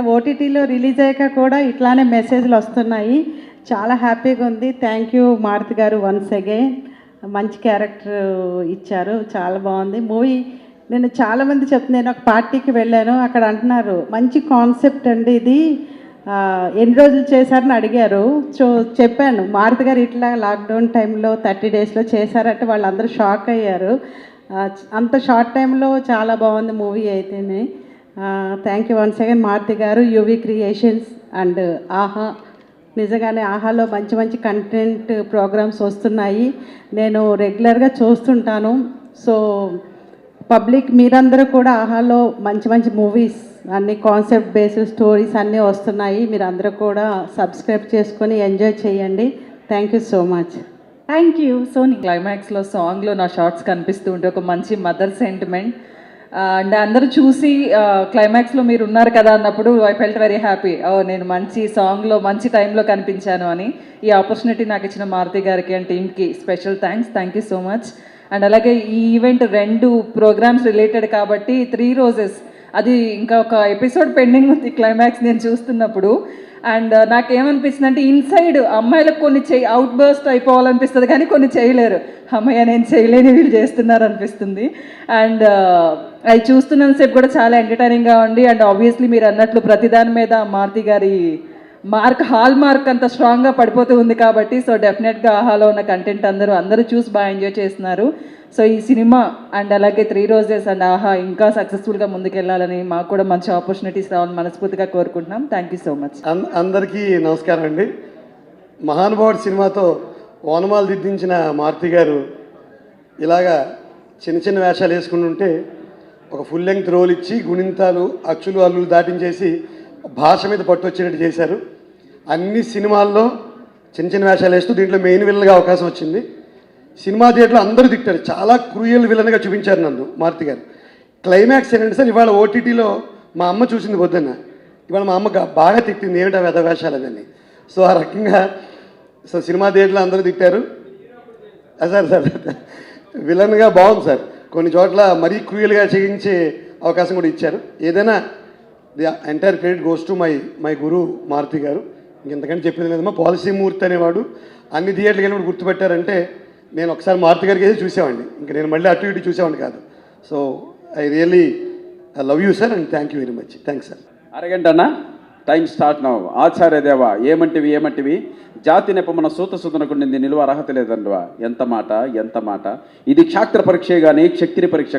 నిన్న ఓటీటీలో రిలీజ్ అయ్యాక కూడా ఇట్లానే మెసేజ్లు వస్తున్నాయి. చాలా హ్యాపీగా ఉంది. థ్యాంక్ యూ మారుతి గారు వన్స్ అగైన్. మంచి క్యారెక్టర్ ఇచ్చారు, చాలా బాగుంది మూవీ. నేను చాలామంది చెప్తున్నాను, నేను ఒక పార్టీకి వెళ్ళాను, అక్కడ అంటున్నారు మంచి కాన్సెప్ట్ అండి ఇది, ఎన్ని రోజులు చేశారని అడిగారు. సో చెప్పాను మారుతి గారు ఇట్లా లాక్డౌన్ టైంలో 30 డేస్లో చేశారంటే వాళ్ళందరూ షాక్ అయ్యారు. అంత షార్ట్ టైంలో చాలా బాగుంది మూవీ అయితేనే. Thank you once again Maruthi గారు, యువి క్రియేషన్స్ అండ్ ఆహా. నిజంగానే ఆహాలో మంచి మంచి కంటెంట్ ప్రోగ్రామ్స్ వస్తున్నాయి, నేను రెగ్యులర్గా చూస్తుంటాను. సో పబ్లిక్ మీరందరూ కూడా ఆహాలో మంచి మంచి మూవీస్ అన్ని కాన్సెప్ట్ బేస్డ్ స్టోరీస్ అన్నీ వస్తున్నాయి, మీరందరూ కూడా సబ్స్క్రైబ్ చేసుకొని ఎంజాయ్ చేయండి. Thank you so much. Thank you Soni. క్లైమాక్స్లో సాంగ్లో నా షార్ట్స్ కనిపిస్తూ ఉంటే ఒక మంచి మదర్ సెంటిమెంట్ అండ్ అందరూ చూసి క్లైమాక్స్లో మీరు ఉన్నారు కదా అన్నప్పుడు ఐ ఫెల్ట్ వెరీ హ్యాపీ. నేను మంచి సాంగ్లో మంచి టైంలో కనిపించాను అని. ఈ ఆపర్చునిటీ నాకు ఇచ్చిన మారుతి గారికి అండ్ టీమ్కి special thanks. Thank you so much. And అలాగే ఈ ఈవెంట్ 2 ప్రోగ్రామ్స్ రిలేటెడ్ కాబట్టి 3 రోజెస్ అది ఇంకా ఒక ఎపిసోడ్ పెండింగ్ ఉంది క్లైమాక్స్ నేను చూస్తున్నప్పుడు. అండ్ నాకేమనిపిస్తుంది అంటే ఇన్సైడ్ అమ్మాయిలకు కొన్ని అవుట్ బర్స్ట్ అయిపోవాలనిపిస్తుంది కానీ కొన్ని చేయలేరు. అమ్మాయి నేను చేయలేని వీళ్ళు చేస్తున్నారు అనిపిస్తుంది. అండ్ అవి చూస్తున్నంతసేపు కూడా చాలా ఎంటర్టైనింగ్గా ఉంది. అండ్ ఆబ్వియస్లీ మీరు అన్నట్లు ప్రతిదాని మీద మారుతి గారి హాల్ మార్క్ అంత స్ట్రాంగ్గా పడిపోతూ ఉంది కాబట్టి సో డెఫినెట్గా ఆహాలో ఉన్న కంటెంట్ అందరూ చూసి బాగా ఎంజాయ్ చేస్తున్నారు. సో ఈ సినిమా అండ్ అలాగే 3 రోజెస్ అండ్ ఆహా ఇంకా సక్సెస్ఫుల్గా ముందుకెళ్ళాలని మాకు కూడా మంచి ఆపర్చునిటీస్ రావాలని మనస్ఫూర్తిగా కోరుకుంటున్నాం. Thank you so much. అందరికీ నమస్కారం అండి. మహానుభావుడు సినిమాతో ఓనమాలు దిద్దించిన మారుతి గారు ఇలాగా చిన్న చిన్న వేషాలు వేసుకుంటుంటే ఒక ఫుల్ లెంగ్త్ రోల్ ఇచ్చి గుణింతాలు అచ్చులు అల్లులు దాటించేసి భాష మీద పట్టు వచ్చేటట్టు చేశారు. అన్ని సినిమాల్లో చిన్న చిన్న వేషాలు వేస్తూ దీంట్లో మెయిన్ విలన్గా అవకాశం వచ్చింది. సినిమా థియేటర్లో అందరూ తిట్టారు, చాలా క్రూయల్ విలన్గా చూపించారు నన్ను మారుతి గారు. క్లైమాక్స్ ఏంటంటే సార్, ఇవాళ ఓటీటీలో మా అమ్మ చూసింది పొద్దున్న, ఇవాళ మా అమ్మ బాగా తిట్టింది ఏమిటా వెధ వేషాలు అదని. సో ఆ రకంగా సినిమా థియేటర్లో అందరూ తిట్టారు. సార్ విలన్గా బాగుంది సార్, కొన్ని చోట్ల మరీ క్రూయల్గా చేయించే అవకాశం కూడా ఇచ్చారు. ఏదైనా the entire credit goes to my guru Maruthi garu. ఇంకెంతకంటే చెప్పింది లేదమ్మా. పాలసీ మూర్తి అనేవాడు అన్ని థియేటర్కి వెళ్ళినప్పుడు గుర్తుపెట్టారంటే నేను ఒకసారి మారుతి గారికి అయితే చూసేవాడిని, ఇంకా నేను మళ్ళీ అటు ఇటు చూసేవాడిని కాదు. So I really love you sir and thank you very much. Thanks sir. అరగంట అన్న టైం స్టార్ట్ నౌ. ఆచార్యదేవ ఏమంటివి జాతి నెపమున సూతనకు నింది నిలువ అర్హత లేదండువా. ఎంత మాట. ఇది క్షాత్ర పరీక్షే కానీ క్షత్రియ పరీక్ష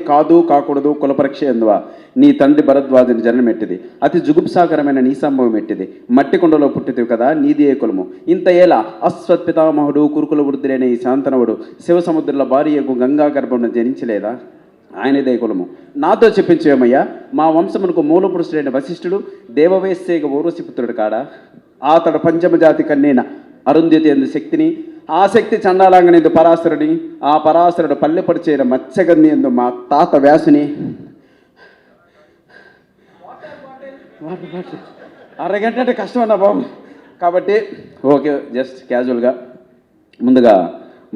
కాదు కాకూడదు కుల పరీక్ష ఎందువా. నీ తండ్రి భరద్వాజుని జన్మెట్టిది, అతి జుగుప్సాకరమైన నీ సంభవం ఎట్టిది. మట్టి కొండలో పుట్టితివి కదా నీది ఏ కులము. ఇంత ఏలా అశ్వత్పితామహుడు కురుకుల వృద్ధుడైన ఈ శాంతనవుడు శివసముద్రుల భార్యకు గంగా గర్భమును జనించలేదా. ఆయనదే కులము. నాతో చెప్పించేమయ్యా, మా వంశమునకు మూలపురుషుడైన వశిష్ఠుడు దేవవేశ్యేగ ఊర్వశిపుత్రుడు కాడా. అతడు పంచమజాతి కన్నేన అరుంధతి ఎందు శక్తిని, ఆ శక్తి చండాలాంగనేందు పరాశరుని, ఆ పరాశరుడు పల్లెపడిచేన మత్స్యగంధి ఎందు మా తాత వ్యాసుని. అరగంట అంటే కష్టం అన్న బాబు. కాబట్టి ఓకే, జస్ట్ క్యాజువల్గా ముందుగా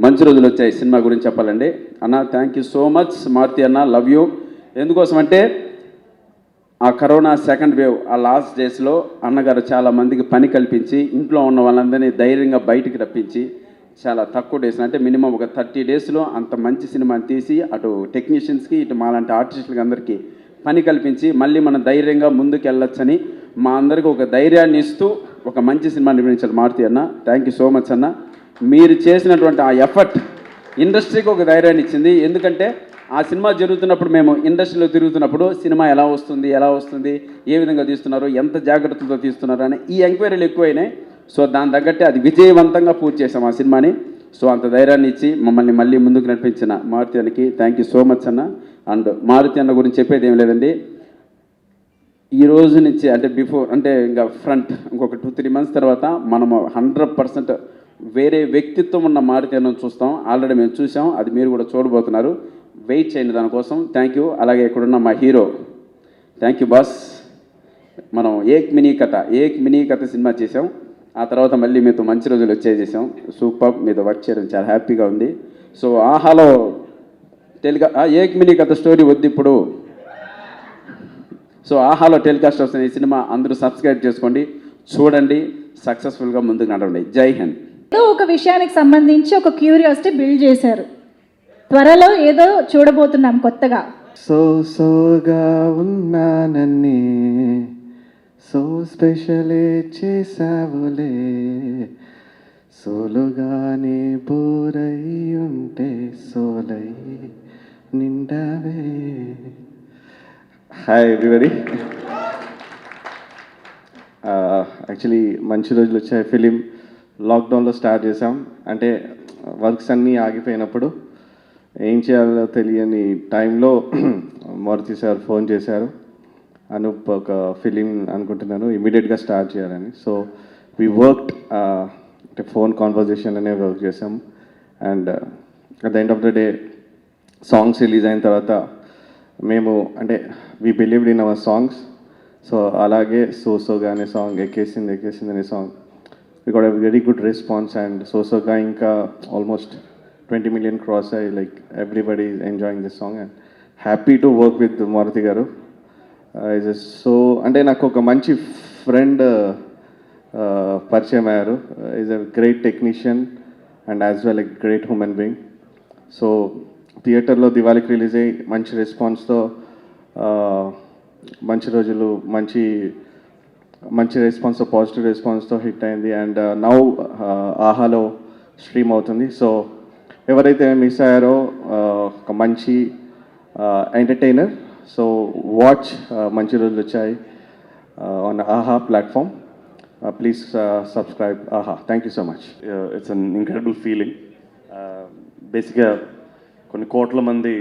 మంచి రోజులు వచ్చాయి సినిమా గురించి చెప్పాలండి. అన్న thank you so much Maruthi అన్న, లవ్ యూ. ఎందుకోసం అంటే ఆ కరోనా సెకండ్ వేవ్ ఆ లాస్ట్ డేస్లో అన్నగారు చాలామందికి పని కల్పించి ఇంట్లో ఉన్న వాళ్ళందరినీ ధైర్యంగా బయటికి రప్పించి చాలా తక్కువ డేస్ అంటే మినిమం ఒక 30 డేస్లో అంత మంచి సినిమాని తీసి అటు టెక్నీషియన్స్కి ఇటు మాలాంటి ఆర్టిస్టులకి అందరికీ పని కల్పించి మళ్ళీ మనం ధైర్యంగా ముందుకు వెళ్ళొచ్చని మా అందరికీ ఒక ధైర్యాన్ని ఇస్తూ ఒక మంచి సినిమా నిర్మించారు మారుతి అన్న. థ్యాంక్ యూ సో మచ్ అన్న. మీరు చేసినటువంటి ఆ ఎఫర్ట్ ఇండస్ట్రీకి ఒక ధైర్యాన్ని ఇచ్చింది. ఎందుకంటే ఆ సినిమా జరుగుతున్నప్పుడు మేము ఇండస్ట్రీలో తిరుగుతున్నప్పుడు సినిమా ఎలా వస్తుంది, ఏ విధంగా తీస్తున్నారు, ఎంత జాగ్రత్తలతో తీస్తున్నారు అని ఈ ఎంక్వైరీలు ఎక్కువైనాయి. సో దాని తగ్గట్టే అది విజయవంతంగా పూర్తి చేసాం ఆ సినిమాని. సో అంత ధైర్యాన్ని ఇచ్చి మమ్మల్ని మళ్ళీ ముందుకు నడిపించిన మారుతి అన్నకి థ్యాంక్ యూ సో మచ్ అన్న. అండ్ మారుతి అన్న గురించి చెప్పేది ఏం లేదండి, ఈ రోజు నుంచి అంటే బిఫోర్ అంటే ఇంకా ఫ్రంట్ ఇంకొక 2-3 మంత్స్ తర్వాత మనము 100% వేరే వ్యక్తిత్వం ఉన్న మారుతి అన్నను చూస్తాం. ఆల్రెడీ మేము చూసాం, అది మీరు కూడా చూడబోతున్నారు. వెయిట్ చేయండి దానికోసం. Thank you. అలాగే ఇక్కడున్న మా హీరో థ్యాంక్ యూ బాస్. మనం ఏక్ మినీ కథ సినిమా చేసాం. ఆ తర్వాత మళ్ళీ మీతో మంచి రోజులు వచ్చేసేసాం. సూపర్, మీతో వర్క్ చేయడం చాలా హ్యాపీగా ఉంది. సో ఆహాలో ఏక్ మినీ కథ స్టోరీ వద్దు ఇప్పుడు. సో ఆహాలో టెలికాస్ట్ వస్తున్న ఈ సినిమా అందరూ సబ్స్క్రైబ్ చేసుకోండి, చూడండి, సక్సెస్ఫుల్గా ముందుకు నడవండి. జై హింద్. ఏదో ఒక విషయానికి సంబంధించి ఒక క్యూరియాసిటీ బిల్డ్ చేశారు. త్వరలో ఏదో చూడబోతున్నాం కొత్తగా. సోగా ఉన్నానని సో స్పెషలే చేసావులే, సోలుగానే బోరై ఉంటే సోలై నిండావే. Hi everybody. యాక్చువల్లీ మంచి రోజులు వచ్చాయి ఫిలిం లాక్డౌన్లో స్టార్ట్ చేసాం. అంటే వర్క్స్ అన్నీ ఆగిపోయినప్పుడు ఏం చేయాలో తెలియని టైంలో మారుతి సార్ ఫోన్ చేశారు, అనూప్ ఒక ఫిలిం అనుకుంటున్నాను ఇమీడియట్గా స్టార్ట్ చేయాలని. సో వీ వర్క్డ్, అంటే ఫోన్ కాన్వర్జేషన్లోనే వర్క్ చేసాం. And at the end of the day songs release అయిన తర్వాత మేము అంటే we believed in our songs. So అలాగే సోగా అనే సాంగ్ ఎక్కేసింది అనే song we got a very good response. And సోగా ఇంకా ఆల్మోస్ట్ 20 million cross అయ్యి, like everybody is enjoying this song and happy to work with Maruthi garu. Is so అంటే నాకు ఒక మంచి ఫ్రెండ్ పరిచయం అయ్యారు. Is a great technician and as well a great human being. So థియేటర్లో దివాళీకి రిలీజ్ అయ్యి మంచి రెస్పాన్స్తో, మంచి రోజులు మంచి రెస్పాన్స్తో, పాజిటివ్ రెస్పాన్స్తో హిట్ అయింది. అండ్ నౌ ఆహాలో స్ట్రీమ్ అవుతుంది. సో ఎవరైతే మిస్ అయ్యారో ఒక మంచి ఎంటర్టైనర్, సో వాచ్ మంచి రోజులు వచ్చాయి ఆన్ ఆహా ప్లాట్ఫామ్. ప్లీజ్ సబ్స్క్రైబ్ ఆహా. Thank you so much. It's an incredible feeling. బేసిక్గా కొన్ని కోట్ల మంది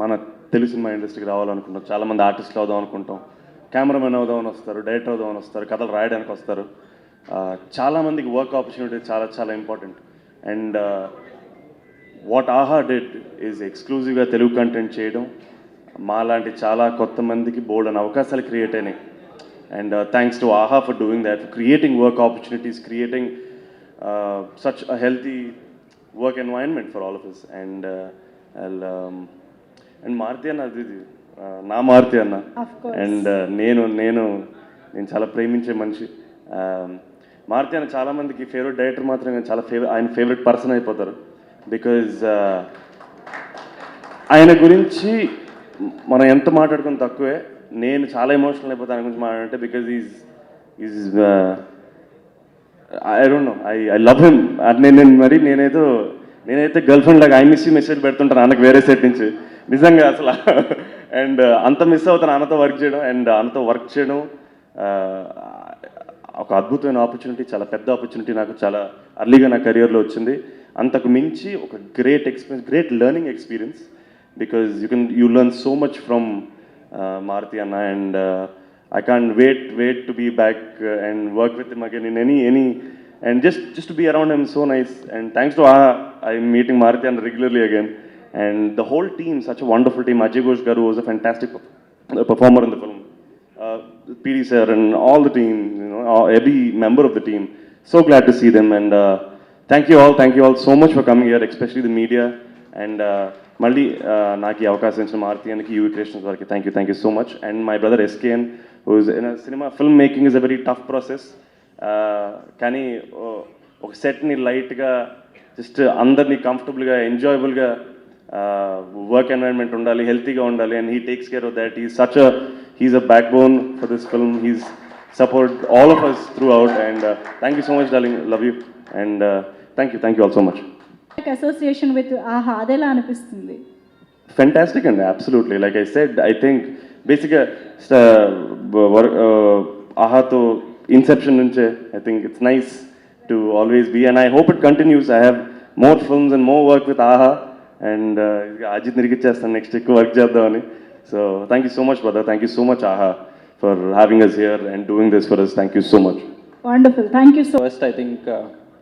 మన తెలుగు సినిమా ఇండస్ట్రీకి రావాలనుకుంటాం, చాలామంది ఆర్టిస్టులు అవుదాం అనుకుంటాం, కెమెరామెన్ అవుదామని వస్తారు, డైరెక్టర్ అవుదామని వస్తారు, కథలు రాయడానికి వస్తారు. చాలామందికి వర్క్ ఆపర్చునిటీ చాలా చాలా ఇంపార్టెంట్. అండ్ వాట్ ఆహా డిడ్ ఈజ్ ఎక్స్క్లూజివ్గా తెలుగు కంటెంట్ చేయడం. మాలాంటి చాలా కొత్త మందికి బోల్డ్ అని అవకాశాలు క్రియేట్ అయినాయి. అండ్ థ్యాంక్స్ టు ఆహా for doing that, for creating work opportunities, creating such a healthy work environment for all of us. And Maruthi అన్న అది నా మారుతి అన్న. అండ్ నేను చాలా ప్రేమించే మనిషి మారుతి అన్న. చాలామందికి ఫేవరెట్ డైరెక్టర్ మాత్రమే చాలా ఆయన ఫేవరెట్ పర్సన్ అయిపోతారు. బికాజ్ ఆయన గురించి మనం ఎంత మాట్లాడుకుని తక్కువే. నేను చాలా ఎమోషనల్ అయిపోతాను ఆయన గురించి మాట్లాడంటే. Because is I don't know, I love him. నేనైతే గర్ల్ ఫ్రెండ్ లాగా ఐ మిస్ యూ మెసేజ్ పెడుతుంటాను అన్నకు వేరే సెట్ నుంచి, నిజంగా అసలు. అండ్ అంత మిస్ అవుతాను అన్నతో వర్క్ చేయడం. అండ్ అన్నతో వర్క్ చేయడం ఒక అద్భుతమైన ఆపర్చునిటీ, చాలా పెద్ద ఆపర్చునిటీ. నాకు చాలా అర్లీగా నా కెరియర్లో వచ్చింది. అంతకు మించి ఒక great experience, great learning experience. Because you learn so much from Maruthi anna. And I can't wait to be back and work with him again in any and just to be around him, so nice. And thanks to AHA, I'm meeting Maruti and regularly again. And the whole team, such a wonderful team. Ajay Ghosh Garu was a fantastic performer in the film. PD sir and all the team, every member of the team. So glad to see them. And thank you all so much for coming here, especially the media. And మళ్ళీ నాకు ఈ అవకాశం ఇచ్చిన మారుతి అన్నకి, UV Creations వారికి thank you so much. And my brother SKN, who's in cinema film making is a very tough process. కానీ ఒక సెట్ని లైట్గా జస్ట్ అందరినీ కంఫర్టబుల్గా, ఎంజాయబుల్గా వర్క్ ఎన్వైరన్మెంట్ ఉండాలి, హెల్తీగా ఉండాలి. And he takes care of that. He's a backbone for this film. He's support all of us throughout. And thank you so much darling, love you. And thank you all so much. Association with Aha అదెలా అనిపిస్తుంది? Fantastic, and absolutely. Like I said, I think basically AHA to inception nunche, I think it's nice to always be, and I hope it continues. I have more films and more work with AHA, and Ajit nirikichestan next ekku work cheddamani. So thank you so much, brother. Thank you so much, AHA, for having us here and doing this for us. Thank you so much. Wonderful, thank you so. First I think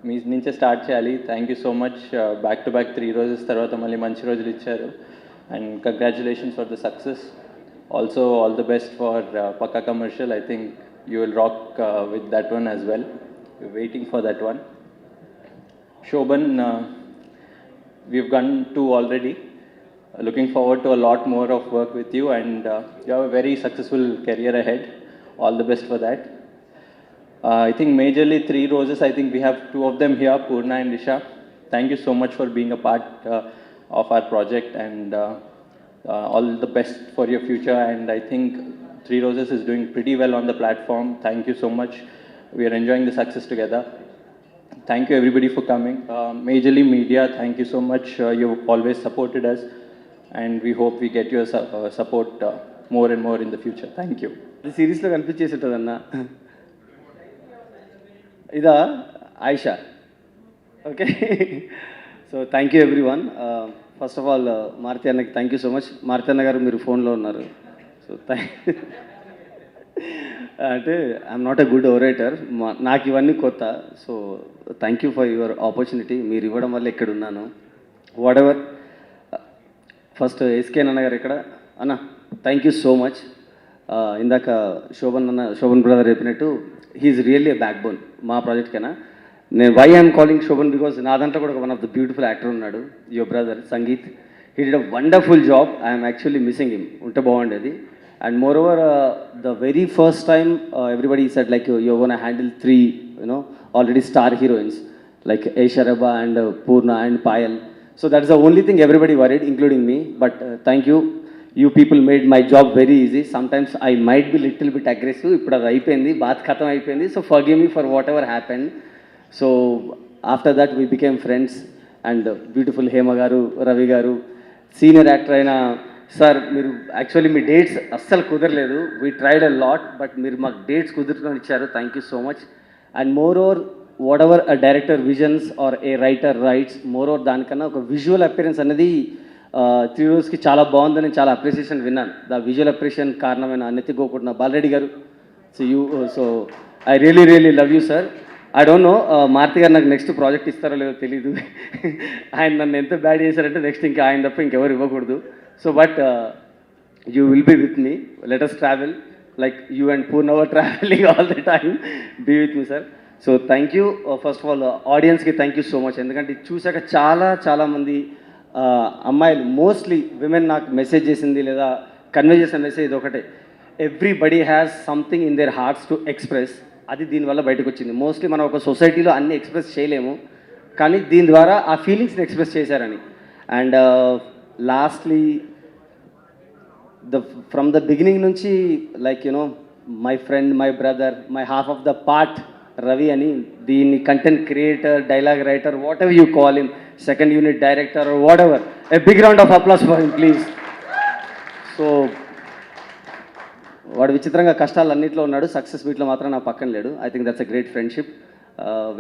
మీ నుంచే start చేయాలి. Thank you so much. Back to back 3 roses తర్వాత మళ్ళీ మంచి రోజులు ఇచ్చారు. And congratulations for the success. Also all the best for Pakka Commercial. I think you will rock with that one as well. Waiting for that one. Shobhan, we've gone 2 already. looking forward to a lot more of work with you, and you have a very successful career ahead. All the best for that. I think majorly Three Roses, I think we have two of them here, Purna and Disha. Thank you so much for being a part of our project, and all the best for your future. And I think Three Roses is doing pretty well on the platform. Thank you so much. We are enjoying the success together. Thank you everybody for coming. Majorly media, thank you so much. You've always supported us, and we hope we get your support more and more in the future. Thank you. ఇది సిరీస్లో కనిపించేసి ఉంటుందన్న. ఇదా Aisha. Okay, so thank you everyone. First of all Maruthi అన్నకి thank you so much. Maruthi anna garu మీరు ఫోన్లో ఉన్నారు. So అంటే I'm not a good orator, నాకు ఇవన్నీ కొత్త. So thank you for your opportunity. మీరు ఇవ్వడం వల్ల ఇక్కడ ఉన్నాను. What ever. ఫస్ట్ ఎస్కే అన్న గారు ఇక్కడ అన్న, థ్యాంక్ యూ సో మచ్. ఇందాక శోభన్ బ్రదర్ చెప్పినట్టు he is really a backbone మా ప్రాజెక్ట్కైనా. నేను why I'm calling Shobhan because నా దాంట్లో కూడా one of the beautiful actor ఉన్నాడు, your brother Sangeeth. He did a wonderful job. I'm actually missing him. ఉంటే బాగుండేది. And moreover the very first time everybody said like you gonna handle 3 already star heroines like Aisha and Purna and Payal. So that's the only thing everybody worried, including me. But thank you. You people made my job very easy. Sometimes I might be little bit aggressive. ఇప్పుడు అది అయిపోయింది, bath ఖతం అయిపోయింది. So forgive me for whatever happened. So after that we became friends. And beautiful Hema గారు, రవి గారు, senior actor అయిన sir, మీరు actually మీ డేట్స్ అస్సలు కుదరలేదు. We tried a lot, but మీరు మాకు డేట్స్ కుదురుకొని ఇచ్చారు. Thank you so much. And moreover whatever a director visions or a writer writes, moreover దానికన్నా ఒక విజువల్ అపియరెన్స్ అనేది త్రీ రోజుకి చాలా బాగుందని చాలా అప్రిసియేషన్ విన్నాను. ద విజువల్ అప్రిసియేషన్ కారణమైన నెత్తి గోకుట్టిన బాలరెడ్డి గారు. So I really love you sir. I don't know Maruthi గారు నాకు నెక్స్ట్ ప్రాజెక్ట్ ఇస్తారో లేదో తెలీదు. ఆయన నన్ను ఎంత బ్యాడ్ చేశారంటే నెక్స్ట్ ఇంకా ఆయన తప్ప ఇంకెవరు ఇవ్వకూడదు. So but you will be with me. Let us travel like you and Purna were traveling all the time. Be with me sir. So thank you. First of all ఆడియన్స్కి thank you so much. ఎందుకంటే ఇది చూశాక చాలామంది అమ్మాయిలు, mostly women నాకు message చేసింది లేదా convey చేసిన మెసేజ్ ఇది ఒకటే, everybody has something in their hearts to express. అది దీనివల్ల బయటకు వచ్చింది. మోస్ట్లీ మనం ఒక సొసైటీలో అన్ని ఎక్స్ప్రెస్ చేయలేము, కానీ దీని ద్వారా ఆ ఫీలింగ్స్ని ఎక్స్ప్రెస్ చేశారని. And lastly from the beginning నుంచి like my friend, my brother, my half of the part Ravi అని, దీన్ని content creator, dialogue writer, whatever you call him, second unit director or whatever, a big round of applause for him please. So వాడు విచిత్రంగా కష్టాలన్నింటిలో ఉన్నాడు, success మీట్లో మాత్రం నా పక్కన లేడు. I think that's a great friendship.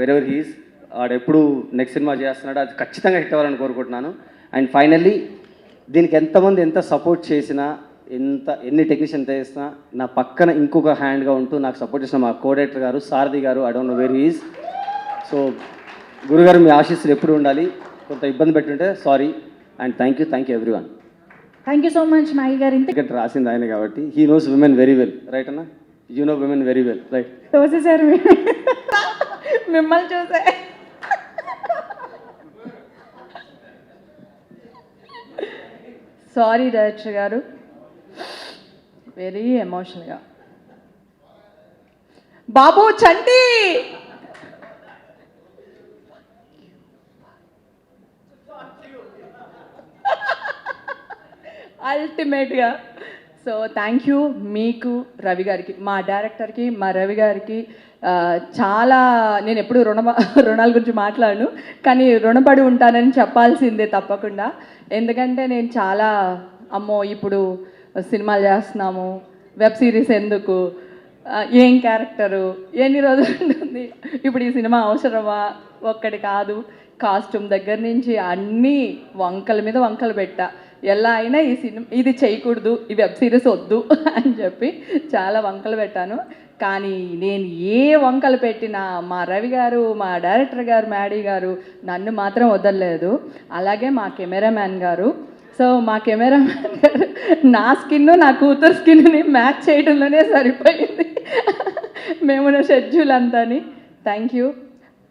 Wherever he's, వాడు ఎప్పుడు నెక్స్ట్ సినిమా చేస్తున్నాడు, అది ఖచ్చితంగా హిట్ అవ్వాలని కోరుకుంటున్నాను. అండ్ ఫైనల్లీ దీనికి ఎంతమంది ఎంత సపోర్ట్ చేసినా, ఎన్ని టెక్నీషియన్ చేసినా, నా పక్కన ఇంకొక హ్యాండ్గా ఉంటూ నాకు సపోర్ట్ చేసిన మా కోడైరెక్టర్ గారు Sarathi garu, I don't know where he's. So గురుగారు మీ ఆశీస్సులు ఎప్పుడు ఉండాలి. కొంత ఇబ్బంది పెట్టుంటే sorry. And thank you everyone. Thank you so much Mayi garu. ఇంత టికెట్ రాసింది ఆయన కాబట్టి he knows women very well, right అన్న? You know women very well, right? తోసేసారు మిమ్మల్ని చూసే. సారీ డైరెక్టర్ గారు, వెరీ ఎమోషనల్గా. బాబు చంటి, అల్టిమేట్గా. సో థ్యాంక్ యూ మీకు, రవి గారికి, మా డైరెక్టర్కి, మా రవి గారికి. చాలా నేను ఎప్పుడు రుణాల గురించి మాట్లాడను, కానీ రుణపడి ఉంటానని చెప్పాల్సిందే తప్పకుండా. ఎందుకంటే నేను చాలా అమ్మో ఇప్పుడు సినిమాలు చేస్తున్నాము, వెబ్ సిరీస్ ఎందుకు, ఏం క్యారెక్టరు, ఎన్ని రోజులు ఉంటుంది, ఇప్పుడు ఈ సినిమా అవసరమా, ఒక్కటి కాదు, కాస్ట్యూమ్ దగ్గర నుంచి అన్నీ వంకల మీద వంకలు పెట్టా. ఎలా అయినా ఈ సినిమా ఇది చేయకూడదు, ఈ వెబ్ సిరీస్ వద్దు అని చెప్పి చాలా వంకలు పెట్టాను. కానీ నేను ఏ వంకలు పెట్టినా మా రవి గారు, మా డైరెక్టర్ గారు, మ్యాడీ గారు నన్ను మాత్రం వదలలేదు. అలాగే మా కెమెరామ్యాన్ గారు. సో మా కెమెరామ్యాన్ గారు నా స్కిన్, నా కూతురు స్కిన్ని మ్యాచ్ చేయడంలోనే సరిపోయింది మేము షెడ్యూల్ అంతాని. Thank you.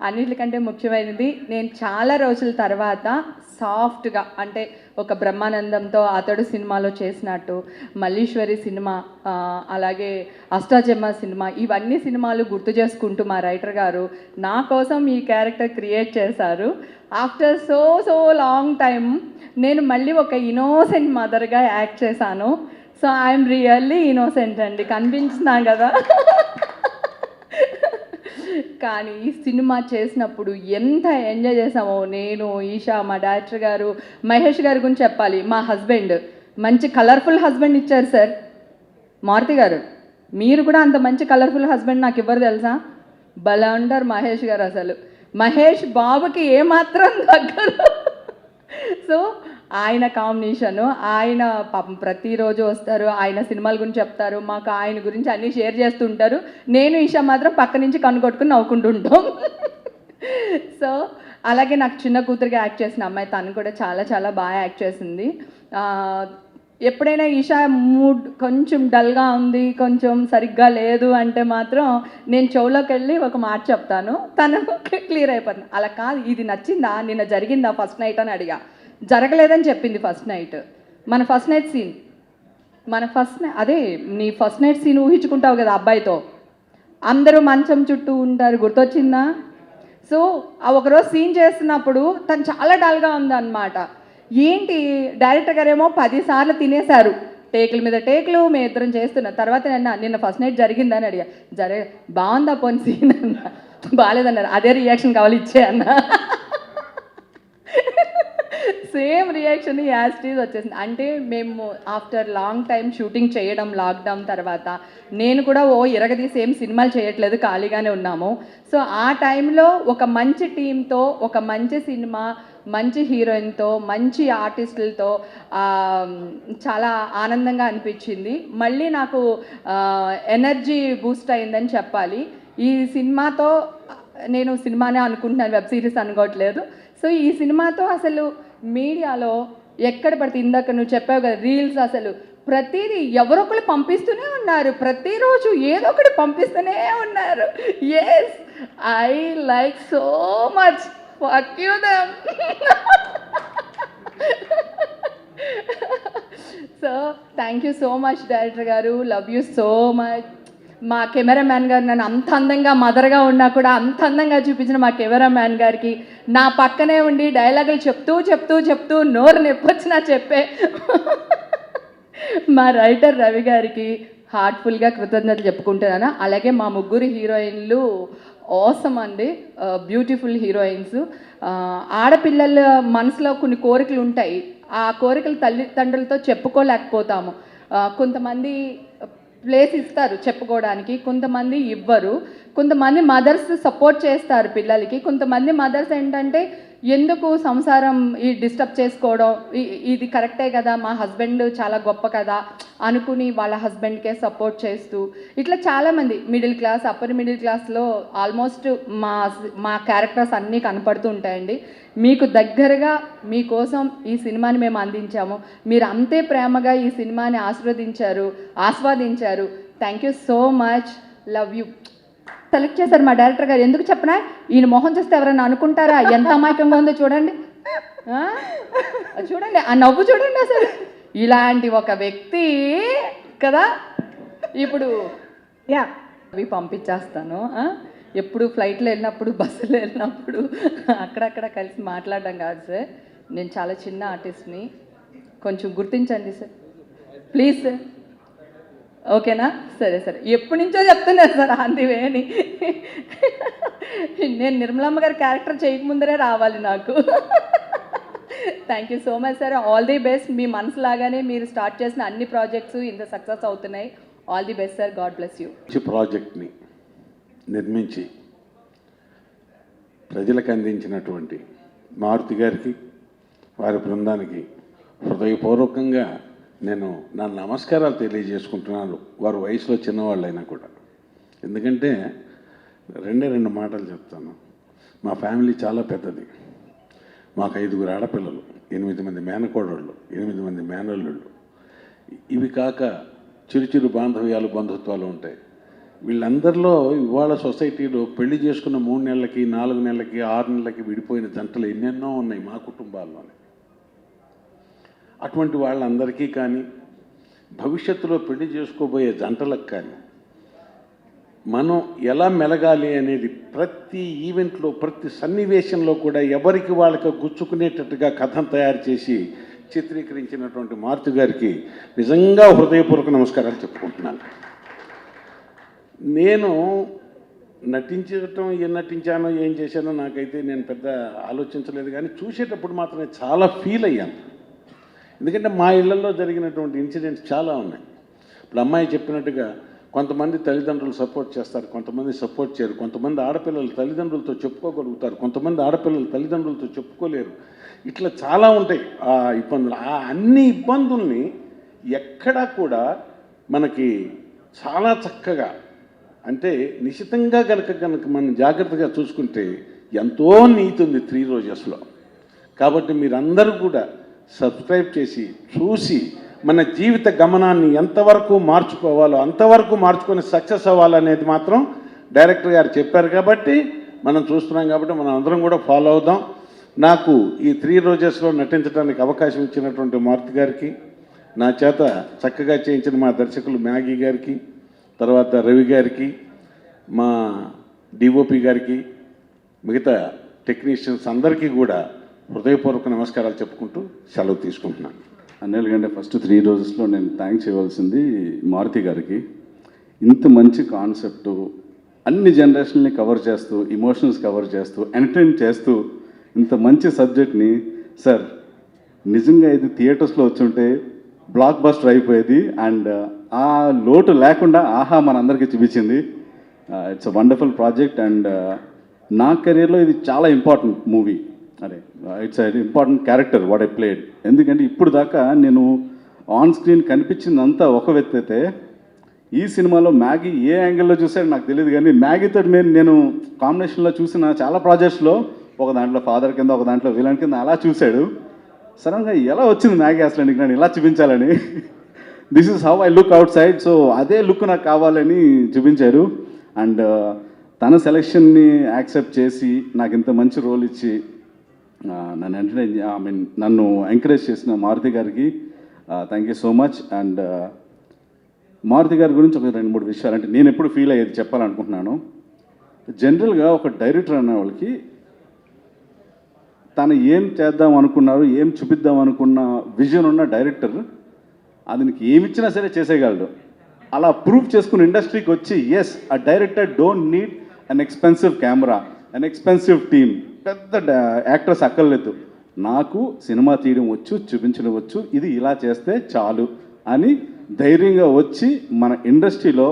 అన్నిటికంటే ముఖ్యమైనది నేను చాలా రోజుల తర్వాత సాఫ్ట్గా అంటే ఒక బ్రహ్మానందంతో అతడు సినిమాలో చేసినట్టు, మల్లీశ్వరి సినిమా, అలాగే అష్టాచెమ్మ సినిమా, ఇవన్నీ సినిమాలు గుర్తు చేసుకుంటూ మా రైటర్ గారు నా కోసం ఈ క్యారెక్టర్ క్రియేట్ చేశారు. ఆఫ్టర్ సో లాంగ్ టైం నేను మళ్ళీ ఒక ఇన్నోసెంట్ మదర్గా యాక్ట్ చేశాను. సో ఐఎమ్ రియల్లీ ఇన్నోసెంట్ అండి, కనిపించినాను కదా. కానీ ఈ సినిమా చేసినప్పుడు ఎంత ఎంజాయ్ చేసామో, నేను, ఈషా, మా డైరెక్టర్ గారు, మహేష్ గారి గురించి చెప్పాలి. మా హస్బెండ్ మంచి కలర్ఫుల్ హస్బెండ్ ఇచ్చారు సార్. మారుతి గారు, మీరు కూడా అంత మంచి కలర్ఫుల్ హస్బెండ్ నాకు ఇవ్వరు తెలుసా. భలే ఉంటారు మహేష్ గారు. అసలు మహేష్ బాబుకి ఏమాత్రం దగ్గర. సో ఆయన కాంబినేషను, ఆయన పాపం ప్రతిరోజు వస్తారు, ఆయన సినిమాల గురించి చెప్తారు, మాకు ఆయన గురించి అన్నీ షేర్ చేస్తుంటారు. నేను ఈషా మాత్రం పక్క నుంచి కనుగొట్టుకుని నవ్వుకుంటుంటాం. సో అలాగే నాకు చిన్న కూతురుగా యాక్ట్ చేసిన అమ్మాయి, తను కూడా చాలా చాలా బాగా యాక్ట్ చేసింది. ఎప్పుడైనా ఈషా మూడ్ కొంచెం డల్గా ఉంది, కొంచెం సరిగ్గా లేదు అంటే మాత్రం నేను చెవులోకి వెళ్ళి ఒక మాట చెప్తాను, తను క్లియర్ అయిపోతుంది. అలా కాదు, ఇది నచ్చిందా, నిన్న జరిగిందా ఫస్ట్ నైట్ అని అడిగా. జరగలేదని చెప్పింది ఫస్ట్ నైట్. మన ఫస్ట్ నైట్ సీన్, అదే నీ ఫస్ట్ నైట్ సీన్ ఊహించుకుంటావు కదా అబ్బాయితో, అందరూ మంచం చుట్టూ ఉంటారు, గుర్తొచ్చిందా? సో ఒకరోజు సీన్ చేస్తున్నప్పుడు తను చాలా డల్గా ఉందన్నమాట. ఏంటి, డైరెక్టర్ గారేమో 10 సార్లు తినేశారు, టేకుల మీద టేకులు, మేము ఇద్దరం చేస్తున్నా. తర్వాత నిన్న ఫస్ట్ నైట్ జరిగిందని అడిగా. బాగుందా పోనీ సీన్ అన్న, బాగాలేదన్నారు. అదే రియాక్షన్ కావాలి ఇచ్చే అన్న. సేమ్ రియాక్షన్ యాస్టీజ్ వచ్చేసింది. అంటే మేము ఆఫ్టర్ లాంగ్ టైం షూటింగ్ చేయడం లాక్డౌన్ తర్వాత, నేను కూడా ఇరగదీసి ఏం సినిమాలు చేయట్లేదు, ఖాళీగానే ఉన్నాము. సో ఆ టైంలో ఒక మంచి టీంతో, ఒక మంచి సినిమా, మంచి హీరోయిన్తో, మంచి ఆర్టిస్టులతో చాలా ఆనందంగా అనిపించింది. మళ్ళీ నాకు ఎనర్జీ బూస్ట్ అయిందని చెప్పాలి. ఈ సినిమాతో నేను సినిమానే అనుకుంటున్నాను, వెబ్ సిరీస్ అనుకోవట్లేదు. సో ఈ సినిమాతో అసలు మీడియాలో ఎక్కడ పడితే, ఇందాక నువ్వు చెప్పావు కదా రీల్స్, అసలు ప్రతిదీ ఎవరొకరు పంపిస్తూనే ఉన్నారు, ప్రతిరోజు ఏదో ఒకటి పంపిస్తూనే ఉన్నారు. Yes, I like so much, fuck you them. So thank you so much director గారు, లవ్ యూ సో మచ్. మా కెమెరామ్యాన్ గారు నన్ను అంత అందంగా, మదర్గా ఉన్నా కూడా అంత అందంగా చూపించిన మా కెమెరామ్యాన్ గారికి, నా పక్కనే ఉండి డైలాగులు చెప్తూ నోరు నొప్పొచ్చినా చెప్పే మా రైటర్ రవి గారికి హార్ట్ఫుల్గా కృతజ్ఞతలు చెప్పుకుంటున్నాను. అలాగే మా ముగ్గురు హీరోయిన్లు ఆసమ్ అండి, బ్యూటిఫుల్ హీరోయిన్స్. ఆడపిల్లల మనసులో కొన్ని కోరికలు ఉంటాయి, ఆ కోరికలు తల్లిదండ్రులతో చెప్పుకోలేకపోతాము. కొంతమంది ప్లేస్ ఇస్తారు చెప్పుకోవడానికి, కొంతమంది ఇవ్వరు. కొంతమంది మదర్స్ సపోర్ట్ చేస్తారు పిల్లలకి, కొంతమంది మదర్స్ ఏంటంటే ఎందుకు సంసారం ఈ డిస్టర్బ్ చేసుకోవడం, ఇది కరెక్టే కదా, మా హస్బెండ్ చాలా గొప్ప కదా అనుకుని వాళ్ళ హస్బెండ్కే సపోర్ట్ చేస్తూ, ఇట్లా చాలామంది మిడిల్ క్లాస్, అప్పర్ మిడిల్ క్లాస్లో ఆల్మోస్ట్ మా క్యారెక్టర్స్ అన్నీ కనపడుతూ ఉంటాయండి. మీకు దగ్గరగా మీకోసం ఈ సినిమాని మేము అందించాము, మీరు అంతే ప్రేమగా ఈ సినిమాని ఆస్వాదించారు. Thank you so much, love you. Select చేశారు మా డైరెక్టర్ గారు, ఎందుకు చెప్పనా, ఈయన మొహం చూస్తే ఎవరైనా అనుకుంటారా ఎంత అమాయకంగా ఉందో చూడండి. చూడండి ఆ నవ్వు చూడండి, అసలు ఇలాంటి ఒక వ్యక్తి కదా. ఇప్పుడు అవి పంపించేస్తాను. ఎప్పుడు ఫ్లైట్లో వెళ్ళినప్పుడు, బస్సులో వెళ్ళినప్పుడు అక్కడక్కడ కలిసి మాట్లాడడం కాదు సార్. నేను చాలా చిన్న ఆర్టిస్ట్ని, కొంచెం గుర్తించండి సార్ ప్లీజ్ సార్. ఓకేనా? సరే సరే, ఎప్పటి నుంచో చెప్తున్నారు సార్ ఆందివే అని. నేను నిర్మలమ్మ గారి క్యారెక్టర్ చేయకముందరే రావాలి నాకు. Thank you so much sir, all the best. మీ మనసులాగానే మీరు స్టార్ట్ చేసిన అన్ని ప్రాజెక్ట్స్ ఇంత సక్సెస్ అవుతున్నాయి. All the best sir, God bless you. ప్రాజెక్ట్ని నిర్మించి ప్రజలకు అందించినటువంటి మారుతి గారికి, వారి బృందానికి హృదయపూర్వకంగా నేను నా నమస్కారాలు తెలియజేసుకుంటున్నాను. వారు వయసులో చిన్నవాళ్ళైనా కూడా. ఎందుకంటే రెండు మాటలు చెప్తాను. మా ఫ్యామిలీ చాలా పెద్దది. మాకు 5 ఆడపిల్లలు, 8 మంది మేనకోడళ్ళు, 8 మంది మేనల్లుళ్ళు. ఇవి కాక చిరు బాంధవ్యాలు, బంధుత్వాలు ఉంటాయి. వీళ్ళందరిలో ఇవాళ సొసైటీలో పెళ్లి చేసుకున్న 3 నెలలకి 4 నెలలకి 6 నెలలకి విడిపోయిన జంటలు ఎన్నెన్నో ఉన్నాయి మా కుటుంబాల్లోనే. అటువంటి వాళ్ళందరికీ కానీ భవిష్యత్తులో పెళ్లి చేసుకోబోయే జంటలకు కానీ మనం ఎలా మెలగాలి అనేది ప్రతి ఈవెంట్లో ప్రతి సన్నివేశంలో కూడా ఎవరికి వాళ్ళకి గుచ్చుకునేటట్టుగా కథను తయారు చేసి చిత్రీకరించినటువంటి మారుతి గారికి నిజంగా హృదయపూర్వక నమస్కారాలు చెప్పుకుంటున్నాను. నేను నటించడం ఏం నటించానో ఏం చేశానో నాకైతే నేను పెద్ద ఆలోచించలేదు, కానీ చూసేటప్పుడు మాత్రమే చాలా ఫీల్ అయ్యాను. ఎందుకంటే మా ఇళ్లలో జరిగినటువంటి ఇన్సిడెంట్స్ చాలా ఉన్నాయి. ఇప్పుడు అమ్మాయి చెప్పినట్టుగా కొంతమంది తల్లిదండ్రులు సపోర్ట్ చేస్తారు, కొంతమంది సపోర్ట్ చేయరు. కొంతమంది ఆడపిల్లలు తల్లిదండ్రులతో చెప్పుకోగలుగుతారు, కొంతమంది ఆడపిల్లలు తల్లిదండ్రులతో చెప్పుకోలేరు. ఇట్లా చాలా ఉంటాయి ఆ ఇబ్బందులు. ఆ అన్ని ఇబ్బందుల్ని ఎక్కడా కూడా మనకి చాలా చక్కగా, అంటే నిశితంగా కనుక మనం జాగ్రత్తగా చూసుకుంటే ఎంతో నీతి ఉంది 3 రోజెస్లో. కాబట్టి మీరందరూ కూడా సబ్స్క్రైబ్ చేసి చూసి మన జీవిత గమనాన్ని ఎంతవరకు మార్చుకోవాలో అంతవరకు మార్చుకొని సక్సెస్ అవ్వాలనేది మాత్రం డైరెక్టర్ గారు చెప్పారు. కాబట్టి మనం చూస్తున్నాం, కాబట్టి మనం అందరం కూడా ఫాలో అవుదాం. నాకు ఈ 3 రోజెస్లో నటించడానికి అవకాశం ఇచ్చినటువంటి మారుతి గారికి, నా చేత చక్కగా చేయించిన మా దర్శకులు మ్యాగీ గారికి, తర్వాత రవి గారికి, మా డిఓపి గారికి, మిగతా టెక్నీషియన్స్ అందరికీ కూడా హృదయపూర్వక నమస్కారాలు చెప్పుకుంటూ సెలవు తీసుకుంటున్నాను. ఎందుకంటే ఫస్ట్ 3 రోజెస్లో నేను థ్యాంక్స్ చేయవలసింది మారుతి గారికి. ఇంత మంచి కాన్సెప్ట్, అన్ని జనరేషన్ని కవర్ చేస్తూ, ఇమోషన్స్ కవర్ చేస్తూ, ఎంటర్టైన్ చేస్తూ ఇంత మంచి సబ్జెక్ట్ని, సార్ నిజంగా ఇది థియేటర్స్లో వచ్చుంటే బ్లాక్ బస్టర్ అయిపోయేది. అండ్ ఆ లోటు లేకుండా ఆహా మనందరికీ చూపించింది. It's a wonderful project. And నా కెరీర్లో ఇది చాలా ఇంపార్టెంట్ మూవీ. అదే it's important character what I played. ఎందుకంటే ఇప్పుడు దాకా నేను ఆన్ స్క్రీన్ కనిపించిందంతా ఒక వ్యక్తి అయితే, ఈ సినిమాలో మ్యాగీ ఏ యాంగిల్లో చూసాడో నాకు తెలియదు, కానీ మ్యాగీతో నేను కాంబినేషన్లో చూసిన చాలా ప్రాజెక్ట్స్లో ఒక దాంట్లో ఫాదర్ కింద, ఒక దాంట్లో విలన్ కింద అలా చూశాడు. సడన్గా ఎలా వచ్చింది మ్యాగీ అసలు నీకు నన్ను ఇలా చూపించాలని, this is how I look out side. So అదే లుక్ నాకు కావాలని చూపించారు. అండ్ తన సెలెక్షన్ని యాక్సెప్ట్ చేసి నాకు ఇంత మంచి రోల్ ఇచ్చి నన్ను ఎంటర్టైన్, నన్ను ఎంకరేజ్ చేసిన మారుతి గారికి thank you so much. And Maruthi గారి గురించి ఒక 2-3 విషయాలు అంటే నేను ఎప్పుడు ఫీల్ అయ్యేది చెప్పాలనుకుంటున్నాను. జనరల్గా ఒక డైరెక్టర్ అనే వాళ్ళకి తను ఏం చేద్దాం అనుకున్నారు, ఏం చూపిద్దాం అనుకున్న విజన్ ఉన్న డైరెక్టర్ అతనికి ఏమి ఇచ్చినా సరే చేసేయగలడు. అలా ప్రూవ్ చేసుకుని ఇండస్ట్రీకి వచ్చి, yes a director don't need an expensive camera, an expensive team, పెద్ద యాక్టర్స్ అక్కర్లేదు, నాకు సినిమా తీయడం వచ్చు, చూపించడం వచ్చు, ఇది ఇలా చేస్తే చాలు అని ధైర్యంగా వచ్చి మన ఇండస్ట్రీలో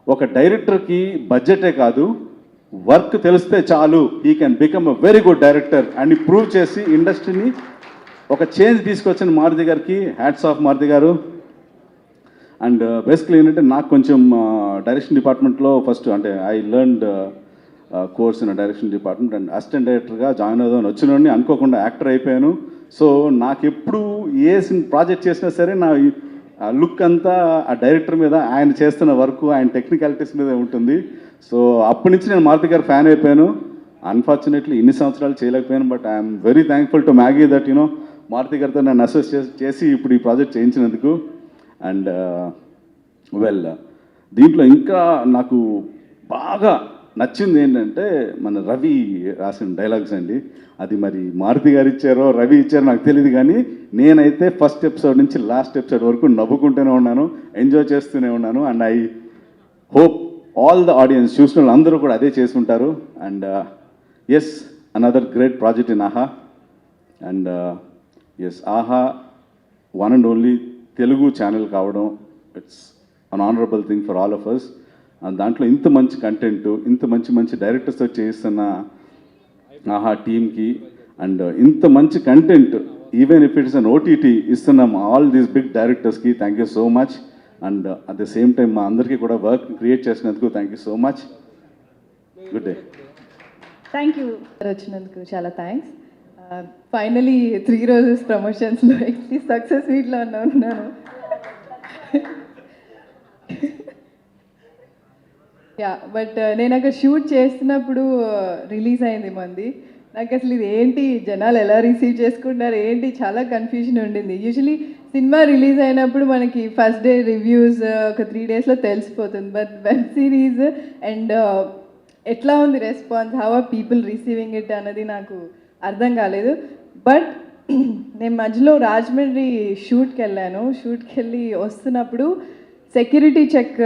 ఒక డైరెక్టర్కి బడ్జెటే కాదు, వర్క్ తెలిస్తే చాలు, ఈ can become a very good director అని ప్రూవ్ చేసి ఇండస్ట్రీని ఒక చేంజ్ తీసుకొచ్చిన మారుతి గారికి hats off Maruti garu. And basically ఏంటంటే నాకు కొంచెం డైరెక్షన్ డిపార్ట్మెంట్లో ఫస్ట్ అంటే I learned course in direction department and assistant డైరెక్టర్గా జాయిన్ అవుదామని వచ్చినోడిని అనుకోకుండా యాక్టర్ అయిపోయాను. సో నాకు ఎప్పుడు ఏ ప్రాజెక్ట్ చేసినా సరే నా లుక్ అంతా ఆ డైరెక్టర్ మీద, ఆయన చేస్తున్న వర్క్, ఆయన టెక్నికాలిటీస్ మీద ఉంటుంది. సో అప్పటి నుంచి నేను మారుతి గారు ఫ్యాన్ అయిపోయాను. అన్ఫార్చునేట్లీ ఇన్ని సంవత్సరాలు చేయలేకపోయాను, but I'm very thankful to Maggie that Maruthi గారితో నన్ను అసోసియేట్ చేసి ఇప్పుడు ఈ ప్రాజెక్ట్ చేయించినందుకు. అండ్ వెల్, దీంట్లో ఇంకా నాకు బాగా నచ్చింది ఏంటంటే మన రవి రాసిన డైలాగ్స్ అండి. అది మరి మారుతి గారు ఇచ్చారో రవి ఇచ్చారో నాకు తెలియదు, కానీ నేనైతే ఫస్ట్ ఎపిసోడ్ నుంచి లాస్ట్ ఎపిసోడ్ వరకు నవ్వుకుంటూనే ఉన్నాను, ఎంజాయ్ చేస్తూనే ఉన్నాను. And I hope all the audience చూసిన వాళ్ళు అందరూ కూడా అదే చేసుకుంటారు. And yes, another great project in Aha. And yes, Aha one and only Telugu channel కావడం, it's an honourable thing for all of us. దాంట్లో ఇంత మంచి కంటెంట్, ఇంత మంచి డైరెక్టర్స్తో చేయిస్తున్న ఆహా టీమ్కి, అండ్ ఇంత మంచి content even if it's on OTT ఇస్తున్నాం ఆల్ దీస్ బిగ్ డైరెక్టర్స్కి thank you so much. And at the same time మా అందరికీ కూడా వర్క్ క్రియేట్ చేసినందుకు thank you so much. Good day. Thank you. వచ్చినందుకు చాలా థ్యాంక్స్. ఫైనలీ 3 రోజెస్ ప్రమోషన్స్లో success మీట్లో ఉన్నాను. యా బట్ నేను అక్కడ షూట్ చేస్తున్నప్పుడు రిలీజ్ అయింది మంది. నాకు అసలు ఇది ఏంటి, జనాలు ఎలా రిసీవ్ చేసుకుంటారు ఏంటి, చాలా కన్ఫ్యూజన్ ఉండింది. యూజువలీ సినిమా రిలీజ్ అయినప్పుడు మనకి ఫస్ట్ డే రివ్యూస్ ఒక 3 daysలో తెలిసిపోతుంది. బట్ వెబ్ సిరీస్ అండ్ ఎట్లా ఉంది response, how are people receiving it అన్నది నాకు అర్థం కాలేదు. బట్ నేను మధ్యలో రాజమండ్రి షూట్కి వెళ్ళాను. షూట్కి వెళ్ళి వస్తున్నప్పుడు సెక్యూరిటీ చెక్,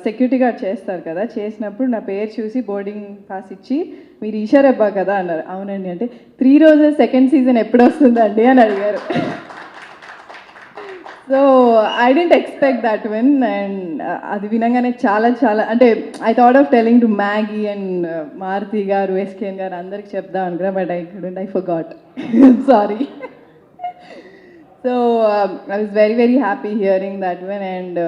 సెక్యూరిటీ గార్డ్ చేస్తారు కదా, చేసినప్పుడు నా పేరు చూసి బోర్డింగ్ పాస్ ఇచ్చి మీరు ఈషారబ్బా కదా అన్నారు. అవునండి అంటే 3 రోజెస్ సెకండ్ సీజన్ ఎప్పుడు వస్తుందండి అని అడిగారు. So I didn't expect that win. And అది వినగానే చాలా చాలా అంటే I thought of telling to Maggie and Maruthi గారు, ఎస్కేఎన్ గారు అందరికి చెప్దాం అనుకున్నా. But I forgot, sorry. So I was very very happy hearing that one. And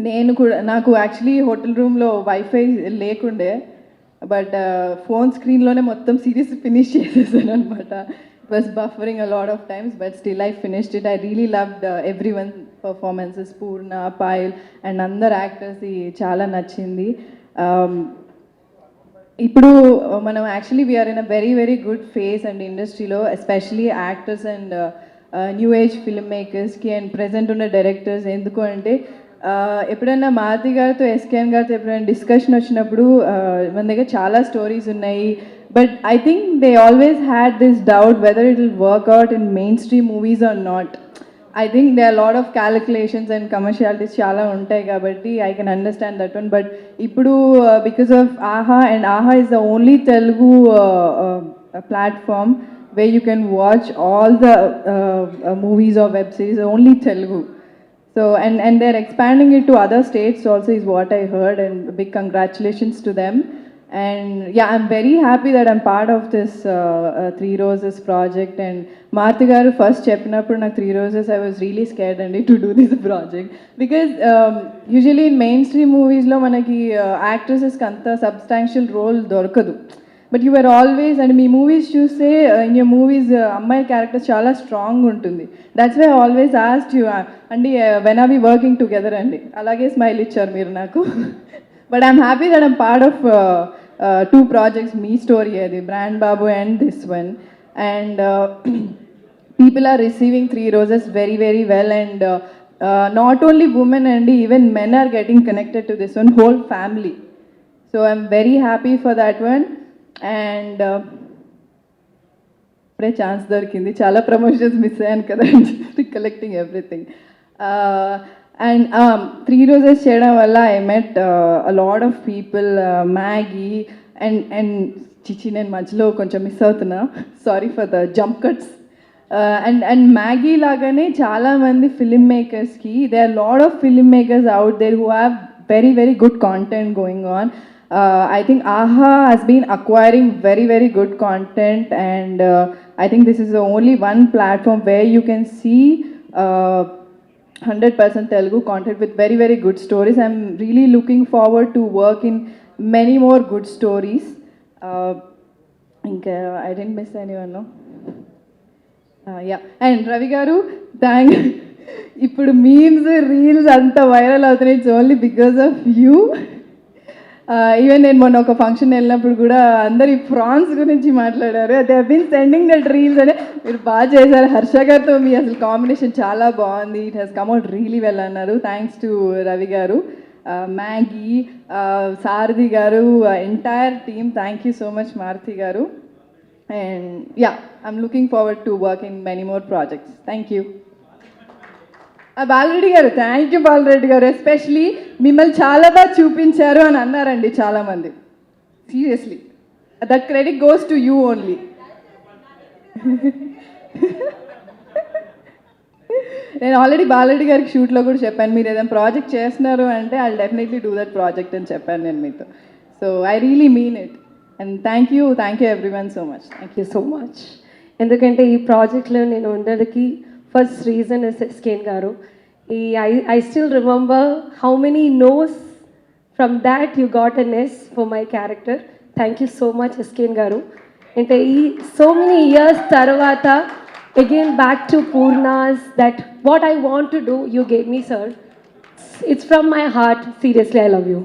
నేను కూడా, నాకు యాక్చువల్లీ హోటల్ రూమ్లో వైఫై లేకుండే, బట్ ఫోన్ స్క్రీన్లోనే మొత్తం సిరీస్ ఫినిష్ చేసేసాను అనమాట. It was buffering a lot of times but still I finished it. I really loved every one performances, Purna, Payal and అందరు యాక్టర్స్ది చాలా నచ్చింది. ఇప్పుడు మనం actually we're in a very very good phase and ఇండస్ట్రీలో, especially actors and new age film మేకర్స్కి and present ఉన్న directors. ఎందుకు అంటే ఎప్పుడైనా మారుతి గారితో, ఎస్కేఎన్ గారితో ఎప్పుడైనా డిస్కషన్ వచ్చినప్పుడు మన దగ్గర చాలా స్టోరీస్ ఉన్నాయి, but I think they always had this doubt whether it will work out in mainstream movies or not. I think they are lot of calculations and commercialities చాలా ఉంటాయి కాబట్టి I can understand that one. But ఇప్పుడు because of Aha, and Aha is the only Telugu platform where you can watch all the movies or web series, only Telugu. So and they're expanding it to other states also is what I heard, and big congratulations to them. And yeah, I'm very happy that I'm part of this Three Roses project. And Maruti garu first cheppinappudu నాకు Three Roses, I was really scared and to do this project because usually in mainstream movies లో మనకి actresses కి అంత substantial role దొరకదు. But you are always, and మీ movies చూస్తే in your movies అమ్మాయి character చాలా స్ట్రాంగ్ ఉంటుంది. That's why always asked you అండి when are we working together అండి. అలాగే స్మైల్ ఇచ్చారు మీరు నాకు. But I'm happy that I'm part of 2 projects, మీ స్టోరీ అది brand Babu and this one. And people are receiving Three Roses very very well, and not only women and even men are getting connected to this one, whole family. So I'm very happy for that one. And ఇప్పుడే chance దొరికింది, చాలా promotions miss అయ్యాను కదా, collecting everything. And Three Roses చేయడం వల్ల I met a lot of people, Maggie and చిచి నేను మధ్యలో కొంచెం మిస్ అవుతున్నా, sorry for the jump cuts. And Maggie లాగానే చాలామంది ఫిలిం మేకర్స్కి, they are lot of film makers out there who have very very good content going on. I think AHA has been acquiring very very good content, and I think this is the only one platform where you can see 100% Telugu content with very very good stories. I'm really looking forward to work in many more good stories. I didn't miss anyone, no? Yeah, and Ravi garu, thank ఇప్పుడు memes reels అంతా viral అవుతున్నాయి, it's only because of you. Even నేను మొన్న ఒక function వెళ్ళినప్పుడు కూడా అందరు ఈ ఫ్రాన్స్ గురించి మాట్లాడారు. They have been sending that reels అని. మీరు బాగా చేశారు, హర్ష గారితో మీ అసలు కాంబినేషన్ చాలా బాగుంది, it has come out really well అన్నారు. Thanks to Ravi garu, Maggie, Sarathi garu, entire team, thank you so much Maruthi garu. And yeah, I'm looking forward to work in many more projects. Thank you. Balareddy garu, thank you Balareddy గారు, especially మిమ్మల్ని చాలా బాగా చూపించారు అని అన్నారండి చాలామంది. Seriously that credit goes to you only. నేను already Bala Reddy గారికి షూట్లో కూడా చెప్పాను, మీరు ఏదైనా ప్రాజెక్ట్ చేస్తున్నారు అంటే I definitely do that project అని చెప్పాను నేను మీతో. So I really mean it. And thank you everyone so much. Thank you so much. ఎందుకంటే ఈ ప్రాజెక్ట్లో నేను ఉండడానికి ఫస్ట్ రీజన్ ఇస్ ఎస్కేఎన్ గారు. I still remember how many no's, from that you got an S for my character. Thank you so much SKN గారు. అంటే ఈ so many years తర్వాత again back to Purna's, that what I want to do you gave me, sir. It's from my heart. Seriously, I love you.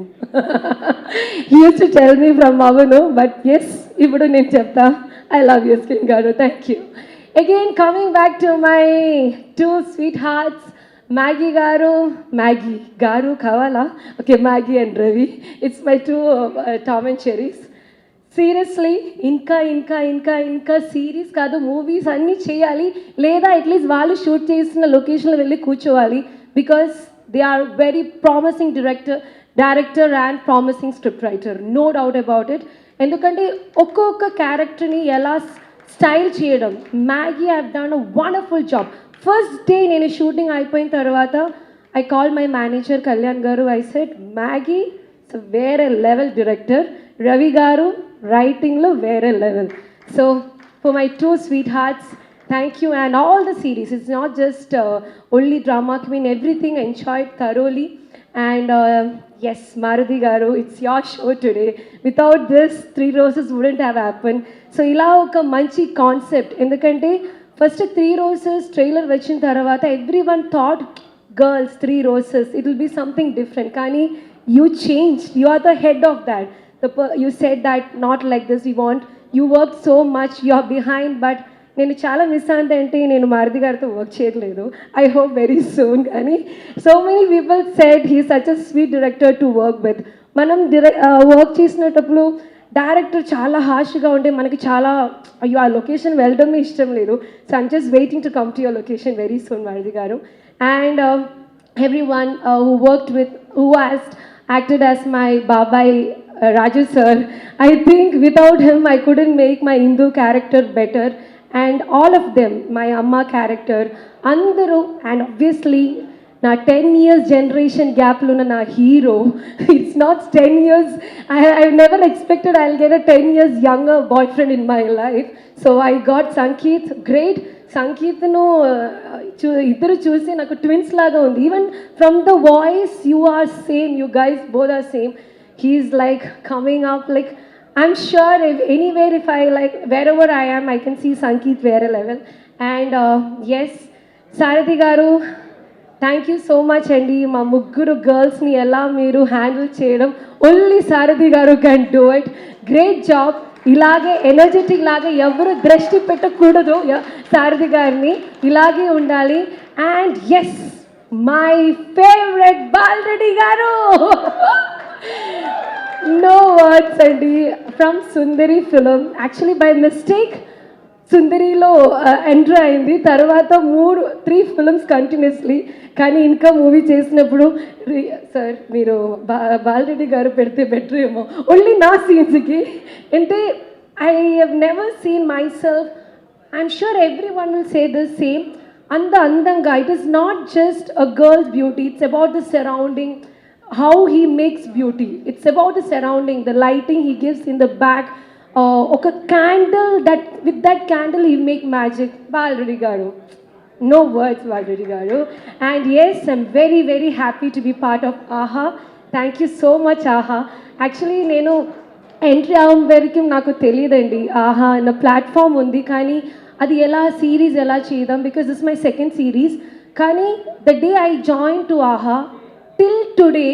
He used to tell me from Avanu, but yes, ipudu nenu chepta. I love you, Skin Garu. Thank you. Again, coming back to my two sweethearts, Maggie Garu Kavala. Okay, Maggie and Ravi. It's my two Tom and Cherries. Seriously ఇంకా series కాదు movies అన్నీ చేయాలి లేదా at least వాళ్ళు shoot చేసిన లొకేషన్లో వెళ్ళి కూర్చోవాలి because they are very promising director and promising script writer, no doubt about it. ఎందుకంటే ఒక్కొక్క క్యారెక్టర్ని ఎలా స్టైల్ చేయడం, Maggie have done a wonderful job. First day నేను షూటింగ్ అయిపోయిన తర్వాత I call my manager Kalyan garu. I said Maggie it's వేరే level director, Ravi garu రైటింగ్లో వేరే level. So for my two sweethearts, thank you. And all the series, it's not just only drama queen, everything enjoyed thoroughly. And yes, Maruti Garu, it's your show today. Without this, Three Roses wouldn't have happened. So, ila oka manchi concept. Endukante first Three Roses trailer vechin taravata everyone thought girls Three Roses, it will be something different. Kani you changed. You are the head of that. You said that not like this. You worked so much. You are behind, but నేను చాలా miss అంటే నేను మారుతి గారితో work చేయట్లేదు. I hope very soon. కానీ so many people said he such a sweet director to work with. మనం work చేసినప్పుడు director చాలా హార్ష్గా ఉంటే మనకి చాలా అయ్యో ఆ లొకేషన్ వెళ్ళడమే ఇష్టం లేదు. So I'm just waiting to come to your location very soon, Maruthi garu. And every one who worked with, who has acted as my Babai Raju sir. I think without him I couldn't make my Hindu character better. And all of them, my Amma character, Andaru, and obviously na 10 years generation gap luna na hero. It's not 10 years. I've never expected I'll get a 10 years younger boyfriend in my life. So I got Sankeet, great. సంగీత్ను ఇద్దరు చూసి నాకు twins లాగా ఉంది. Even from the voice you are same, you guys both are same. He is like coming up like I'm sure anywhere if I like wherever I am I can see Sangeet వేరే level. And yes సారథి గారు, thank you so much అండి. మా ముగ్గురు గర్ల్స్ని ఎలా మీరు handle చేయడం, only Sarathi garu can do it. Great job. ఇలాగే energetic లాగా ఎవరు దృష్టి పెట్టకూడదు సారథి గారిని, ఇలాగే ఉండాలి. And yes my favourite Balareddy garu, no words అండి. From Sundari film, actually by mistake సుందరిలో ఎంటర్ అయింది, తర్వాత 3 ఫిల్మ్స్ కంటిన్యూస్లీ. కానీ ఇంకా మూవీ చేసినప్పుడు సార్ మీరు బాలరెడ్డి గారు పెడితే బెటర్ ఏమో ఓన్లీ నా సీన్స్కి. అంటే I have never seen myself, I'm sure every one will say the same. అందంగా, it is not just a girl's beauty, it's about the surrounding, how he makes beauty. It's about the surrounding, the lighting he gives in the back. ఒక candle, that with that candle he make magic. Balareddy garu, no words, Balaredi garu. And yes, I'm very very happy to be part of AHA. Thank you so much AHA. Actually నేను entry అవ్వడం వరకు నాకు తెలియదండి ఆహా అన్న platform ఉంది, కానీ అది ఎలా సిరీస్ ఎలా చేద్దాం, because this my second series. కానీ the day I join to Aha till today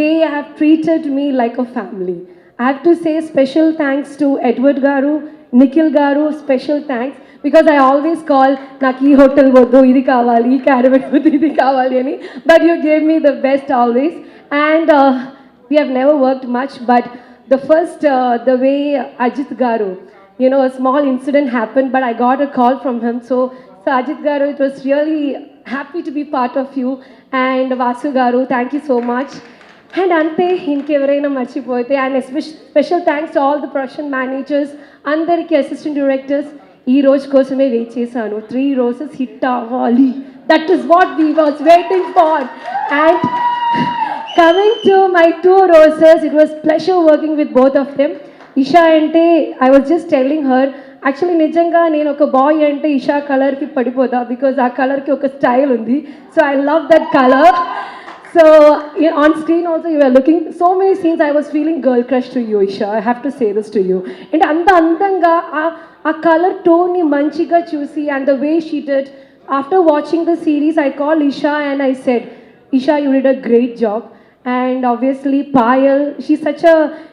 they have treated me like a family. I have to say special thanks to Edward garu, Nikhil garu, special thanks, because I always call నాకు ఈ hotel వద్దు, ఇది కావాలి, ఈ caravan వద్దు, ఇది కావాలి అని, but you gave me the best always. And we have never worked much, but the first the way Ajit garu, you know, a small incident happened, but I got a call from him. So Ajit garu, it was really happy to be part of you. And Vasu garu, thank you so much. And అంతే, ఇంకెవరైనా మర్చిపోతే. And special thanks to all the production managers, అందరికీ assistant directors. ఈ రోజు కోసమే wait చేశాను, 3 Roses hit అవ్వాలి. That is what we was waiting for. And coming to my 2 Roses, it was pleasure working with both of them. Isha అంటే I was just telling her, actually నిజంగా నేను ఒక bye అంటే ఇషా కలర్కి పడిపోతా, బికాజ్ ఆ కలర్కి ఒక స్టైల్ ఉంది. So I love that colour. So on screen also you were looking so many scenes, I was feeling girl crush to you Isha, I have to say this to you. And andanga a color tone ni manchiga chusi, and the way she did, after watching the series I called Isha and I said, Isha, you did a great job. And obviously Payal,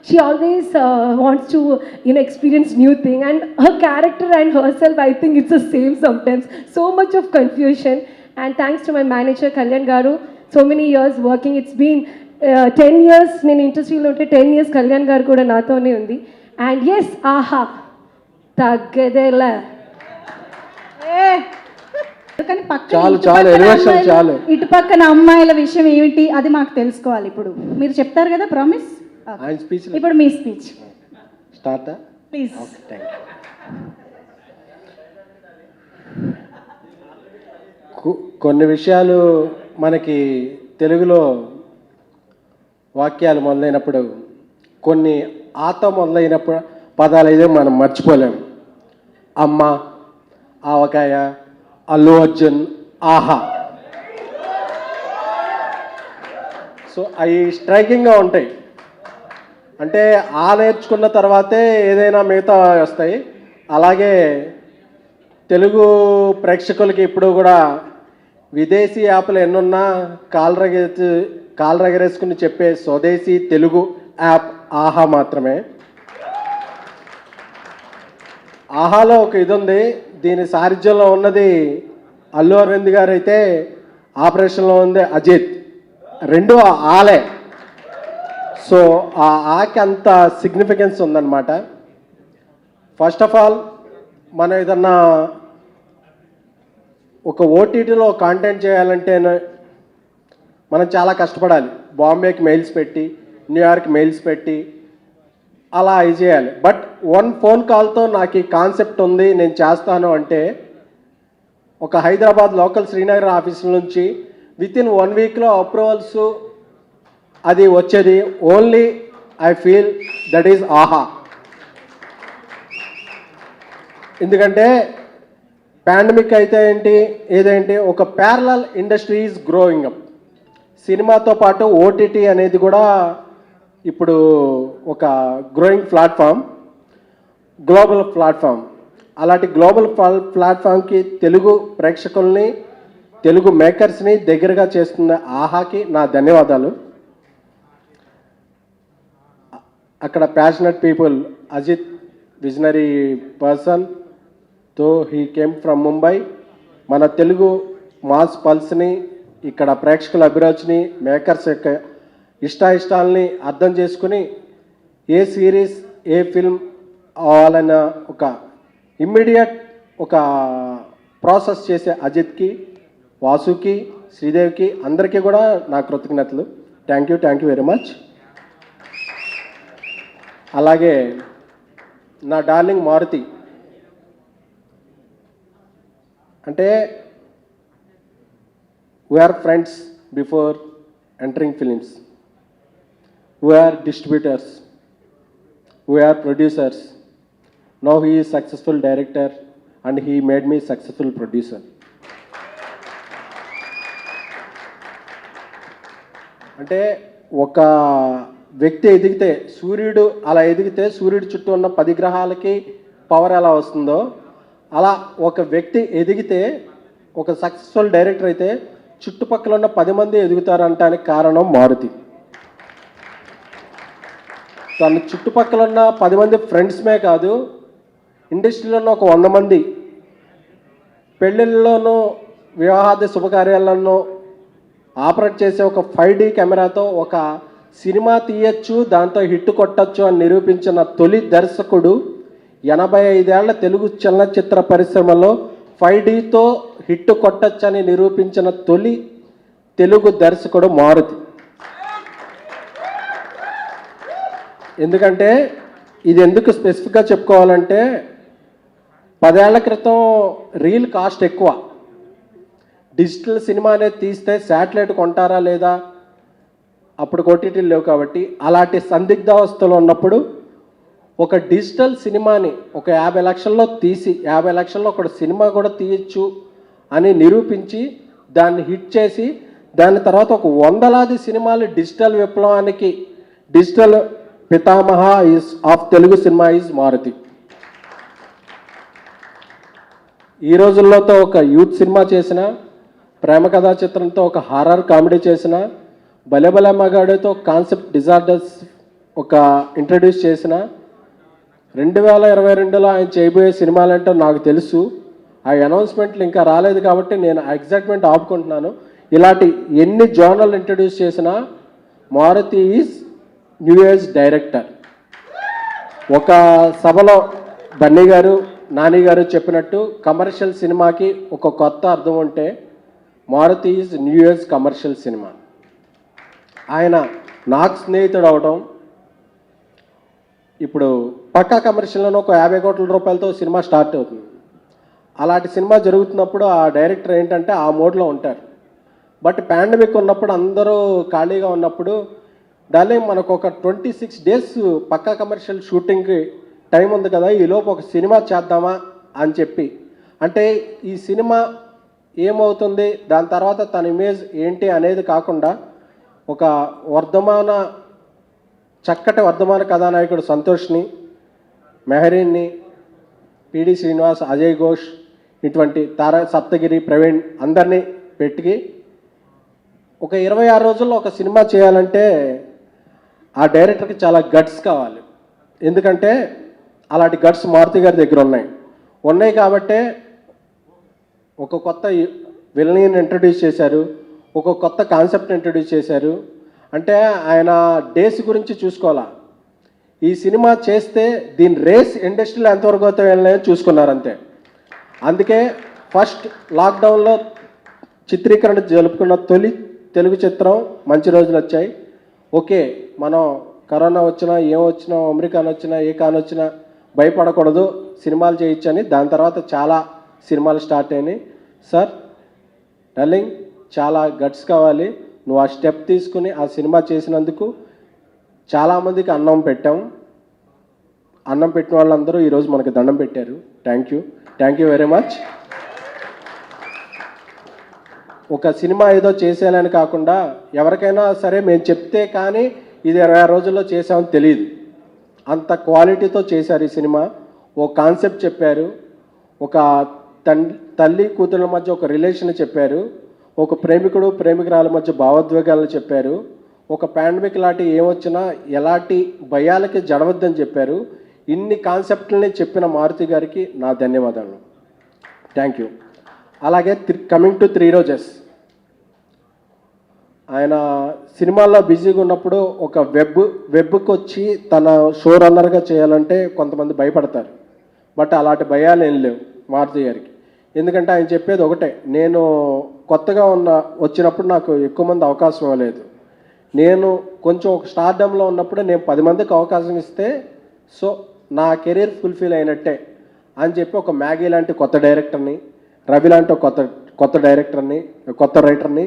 she always wants to experience new thing, and her character and herself, I think it's the same sometimes, so much of confusion. And thanks to my manager Kalyan garu, so many years working. It's been 10 years నేను ఇండస్ట్రీలో ఉంటే 10 years Kalyan గారు కూడా నాతోనే ఉంది. And yes, ఆహా తగ్గదేలా. కానీ పక్కన చాలు, ఇటు చాలు, పక్కన elevation అమ్మాయిలు, చాలు. ఇటు పక్కన అమ్మాయిల విషయం ఏమిటి అది మాకు తెలుసుకోవాలి. ఇప్పుడు మీరు చెప్తారు కదా ప్రామిస్. ఆయన స్పీచ్ ఇప్పుడు మీ స్పీచ్ స్టార్ట్. ప్లీజ్. కొన్ని విషయాలు మనకి తెలుగులో వాక్యాలు మొదలైనప్పుడు, కొన్ని ఆతో మొదలైనప్పుడు పదాలు అయితే మనం మర్చిపోలేము. అమ్మ, ఆవకాయ, అల్లు అర్జున్, ఆహా. సో అవి స్ట్రైకింగ్గా ఉంటాయి. అంటే ఆ నేర్చుకున్న తర్వాతే ఏదైనా మిగతా వస్తాయి. అలాగే తెలుగు ప్రేక్షకులకి ఇప్పుడు కూడా విదేశీ యాప్లు ఎన్నున్నా కాలు రగరేసుకుని చెప్పే స్వదేశీ తెలుగు యాప్ ఆహా మాత్రమే. ఆహాలో ఒక ఇది ఉంది, దీని సారథ్యంలో ఉన్నది అల్లు అరవింద్ గారు అయితే ఆపరేషన్లో ఉంది అజిత్. రెండు ఆలే. సో ఆ ఆకి అంత సిగ్నిఫికెన్స్ ఉందన్నమాట. ఫస్ట్ ఆఫ్ ఆల్ మనం ఏదన్నా ఒక ఓటీటీలో కాంటెంట్ చేయాలంటే మనం చాలా కష్టపడాలి. బాంబేకి మెయిల్స్ పెట్టి, న్యూయార్క్ మెయిల్స్ పెట్టి అలా ఇది చేయాలి. బట్ వన్ ఫోన్ కాల్తో నాకు ఈ కాన్సెప్ట్ ఉంది, నేను చేస్తాను అంటే ఒక హైదరాబాద్ లోకల్ శ్రీనగర్ ఆఫీస్ నుంచి వితిన్ 1 వీక్లో అప్రూవల్స్ అది వచ్చేది. Only I feel that is Aha. ఎందుకంటే పాండమిక్ అయితే ఏంటి, ఏదేంటి, ఒక parallel industry is growing up. సినిమాతో పాటు ఓటీటీ అనేది కూడా ఇప్పుడు ఒక గ్రోయింగ్ ప్లాట్ఫామ్, గ్లోబల్ ప్లాట్ఫామ్. అలాంటి గ్లోబల్ ప్లాట్ఫామ్కి తెలుగు ప్రేక్షకుల్ని, తెలుగు మేకర్స్ని దగ్గరగా చేస్తున్న ఆహాకి నా ధన్యవాదాలు. అక్కడ passionate people, Ajith visionary person, తో హీ కేమ్ ఫ్రమ్ ముంబై. మన తెలుగు మాస్ పల్స్ని, ఇక్కడ ప్రేక్షకుల అభిరుచిని, మేకర్స్ యొక్క ఇష్టాయిష్టాలని అర్థం చేసుకుని ఏ సిరీస్, ఏ ఫిల్మ్ అవ్వాలన్న ఒక ఇమ్మీడియట్ ఒక ప్రాసెస్ చేసే అజిత్కి, వాసుకి, శ్రీదేవికి అందరికీ కూడా నా కృతజ్ఞతలు. Thank you very much. అలాగే నా డార్లింగ్ మారుతి. అంటే we are friends before entering films. We are distributors, we are producers. Now he is successful director and he made me successful producer. అంటే ఒక వ్యక్తి ఎదిగితే, సూర్యుడు అలా ఎదిగితే సూర్యుడు చుట్టూ ఉన్న 10 గ్రహాలకి పవర్ ఎలా వస్తుందో, అలా ఒక వ్యక్తి ఎదిగితే, ఒక సక్సెస్ఫుల్ డైరెక్టర్ అయితే చుట్టుపక్కల ఉన్న 10 మంది ఎదుగుతారంటానికి కారణం మారుతి. తన చుట్టుపక్కల ఉన్న 10 మంది ఫ్రెండ్స్మే కాదు, ఇండస్ట్రీలో ఉన్న ఒక 100 మంది, పెళ్ళిళ్ళలోనూ వివాహాది శుభకార్యాలను ఆపరేట్ చేసే ఒక 5D కెమెరాతో ఒక సినిమా తీయచ్చు, దాంతో హిట్ కొట్టచ్చు అని నిరూపించిన తొలి దర్శకుడు, 85 ఏళ్ల తెలుగు చలనచిత్ర పరిశ్రమలో 5Dతో హిట్ కొట్టచ్చు అని నిరూపించిన తొలి తెలుగు దర్శకుడు మారుతి. ఎందుకంటే ఇది ఎందుకు స్పెసిఫిక్గా చెప్పుకోవాలంటే, 10 ఏళ్ల క్రితం రీల్ కాస్ట్ ఎక్కువ. డిజిటల్ సినిమా అనేది తీస్తే శాటిలైట్ కొంటారా లేదా, అప్పుడు ఓటీటీలు లేవు కాబట్టి, అలాంటి సందిగ్ధావస్థలో ఉన్నప్పుడు ఒక డిజిటల్ సినిమాని ఒక 50 లక్షల్లో తీసి 50 లక్షల్లో ఒక సినిమా కూడా తీయచ్చు అని నిరూపించి దాన్ని హిట్ చేసి, దాని తర్వాత ఒక 100లాది సినిమాలు డిజిటల్ విప్లవానికి, డిజిటల్ పితామహ is of Telugu cinema is Maruthi. ఈ రోజుల్లోతో ఒక యూత్ సినిమా చేసిన ప్రేమ కథా చిత్రంతో ఒక హారర్ కామెడీ చేసిన, భలే భలే మగాడితో కాన్సెప్ట్ డిజార్డర్స్ ఒక ఇంట్రడ్యూస్ చేసిన, 2022లో ఆయన చేయబోయే సినిమాలంటే నాకు తెలుసు. ఆ అనౌన్స్మెంట్లు ఇంకా రాలేదు కాబట్టి నేను ఆ ఎగ్జైట్మెంట్ ఆపుకుంటున్నాను. ఇలాంటి ఎన్ని జోనల్ ఇంట్రడ్యూస్ చేసినా Maruthi is new age director. ఒక సభలో బన్నీ గారు, నాని గారు చెప్పినట్టు కమర్షియల్ సినిమాకి ఒక కొత్త అర్థం ఉంటే Maruthi is new age commercial cinema. ఆయన నాకు స్నేహితుడు అవడం, ఇప్పుడు పక్కా కమర్షియల్లోనే ఒక 50 కోట్ల రూపాయలతో సినిమా స్టార్ట్ అవుతుంది. అలాంటి సినిమా జరుగుతున్నప్పుడు ఆ డైరెక్టర్ ఏంటంటే ఆ మోడ్లో ఉంటారు. బట్ పాండమిక్ ఉన్నప్పుడు అందరూ ఖాళీగా ఉన్నప్పుడు డార్లింగ్ మనకు ఒక 26 డేస్ పక్కా కమర్షియల్ షూటింగ్కి టైం ఉంది కదా, ఈలోపు ఒక సినిమా చేద్దామా అని చెప్పి, అంటే ఈ సినిమా ఏమవుతుంది, దాని తర్వాత తన ఇమేజ్ ఏంటి అనేది కాకుండా ఒక చక్కటి వర్ధమాన కథానాయకుడు సంతోష్ని, మెహరీన్ని, పిడి శ్రీనివాస్, అజయ్ ఘోష్, ఇటువంటి సప్తగిరి, ప్రవీణ్ అందరినీ పెట్టి ఒక 26 రోజుల్లో ఒక సినిమా చేయాలంటే ఆ డైరెక్టర్కి చాలా గట్స్ కావాలి. ఎందుకంటే అలాంటి గట్స్ మారుతి గారి దగ్గర ఉన్నాయి కాబట్టే ఒక కొత్త విలనీని ఇంట్రడ్యూస్ చేశారు, ఒక కొత్త కాన్సెప్ట్ ఇంట్రడ్యూస్ చేశారు. అంటే ఆయన డేస్ గురించి చూసుకోవాలా. ఈ సినిమా చేస్తే దీని రేస్ ఇండస్ట్రీలో ఎంతవరకు అవుతాయో వెళ్ళని చూసుకున్నారు అంతే. అందుకే ఫస్ట్ లాక్డౌన్లో చిత్రీకరణ జరుపుకున్న తొలి తెలుగు చిత్రం మంచి రోజులు వచ్చాయి. ఓకే, మనం కరోనా వచ్చినా ఏమొచ్చినా, అమెరికాన్ వచ్చినా, ఏ కాన్ వచ్చినా భయపడకూడదు, సినిమాలు చేయొచ్చని దాని తర్వాత చాలా సినిమాలు స్టార్ట్ అయినాయి. సార్ డార్లింగ్, చాలా గట్స్ కావాలి. నువ్వు ఆ స్టెప్ తీసుకుని ఆ సినిమా చేసినందుకు చాలామందికి అన్నం పెట్టాం. అన్నం పెట్టిన వాళ్ళందరూ ఈరోజు మనకి దండం పెట్టారు. Thank you very much. ఒక సినిమా ఏదో చేసేయాలని కాకుండా ఎవరికైనా సరే మేము చెప్తే కానీ ఇది 20 రోజుల్లో చేసామని తెలియదు. అంత క్వాలిటీతో చేశారు ఈ సినిమా. ఓ కాన్సెప్ట్ చెప్పారు, ఒక తల్లి కూతుళ్ళ మధ్య ఒక రిలేషన్ చెప్పారు, ఒక ప్రేమికుడు ప్రేమికురాల మధ్య భావోద్వేగాలను చెప్పారు, ఒక పాండమిక్ లాంటి ఏమొచ్చినా ఎలాంటి భయాలకి జడవద్దని చెప్పారు. ఇన్ని కాన్సెప్ట్లని చెప్పిన మారుతి గారికి నా ధన్యవాదాలు. Thank you. అలాగే కమింగ్ టు 3 రోజెస్, ఆయన సినిమాల్లో బిజీగా ఉన్నప్పుడు ఒక వెబ్కి వచ్చి తన షో రన్నర్గా చేయాలంటే కొంతమంది భయపడతారు. బట్ అలాంటి భయాలు ఏం లేవు మారుతి గారికి. ఎందుకంటే ఆయన చెప్పేది ఒకటే, నేను కొత్తగా వచ్చినప్పుడు నాకు ఎక్కువ మంది అవకాశం ఇవ్వలేదు. నేను కొంచెం ఒక స్టార్డమ్లో ఉన్నప్పుడు నేను 10 మందికి అవకాశం ఇస్తే సో నా కెరీర్ ఫుల్ఫిల్ అయినట్టే అని చెప్పి ఒక మ్యాగీ లాంటి కొత్త డైరెక్టర్ని, రవి లాంటి కొత్త డైరెక్టర్ని, కొత్త రైటర్ని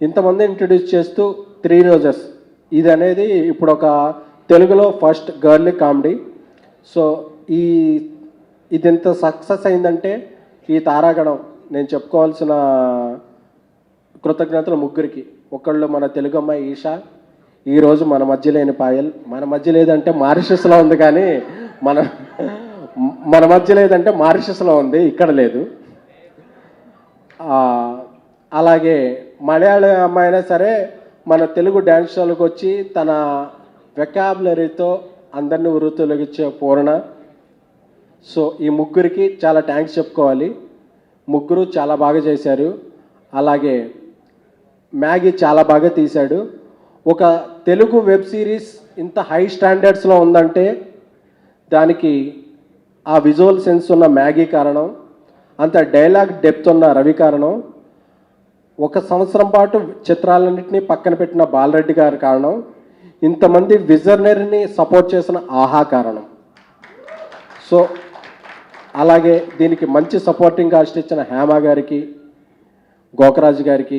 ఇంతమంది ఇంట్రడ్యూస్ చేస్తూ 3 రోజెస్ ఇది అనేది ఇప్పుడు ఒక తెలుగులో ఫస్ట్ గర్లీ కామెడీ. సో ఇది ఎంత సక్సెస్ అయిందంటే ఈ తారాగణం నేను చెప్పుకోవాల్సిన కృతజ్ఞతలు ముగ్గురికి. ఒకళ్ళు మన తెలుగు అమ్మాయి ఈషా, ఈరోజు మన మధ్య లేని పాయల్. మన మధ్య లేదంటే మారిషస్లో ఉంది, కానీ మన మధ్య లేదంటే మారిషస్లో ఉంది, ఇక్కడ లేదు. అలాగే మలయాళ అమ్మాయి అయినా సరే మన తెలుగు డ్యాన్స్ షోలకు వచ్చి తన వెకాబులరీతో అందరినీ వృత్తులకిచ్చే పూర్ణ. సో ఈ ముగ్గురికి చాలా థ్యాంక్స్ చెప్పుకోవాలి. ముగ్గురు చాలా బాగా చేశారు. అలాగే మ్యాగీ చాలా బాగా తీశాడు. ఒక తెలుగు వెబ్ సిరీస్ ఇంత హై స్టాండర్డ్స్లో ఉందంటే దానికి ఆ విజువల్ సెన్స్ ఉన్న మ్యాగీ కారణం, అంత డైలాగ్ డెప్త్ ఉన్న రవి కారణం, 1 సంవత్సరం పాటు చిత్రాలన్నింటినీ పక్కన పెట్టిన బాలరెడ్డి గారి కారణం, ఇంతమంది విజనరీని సపోర్ట్ చేసిన ఆహా కారణం. సో అలాగే దీనికి మంచి సపోర్టింగ్ కాస్ట్ ఇచ్చిన హేమ గారికి, గోకరాజు గారికి,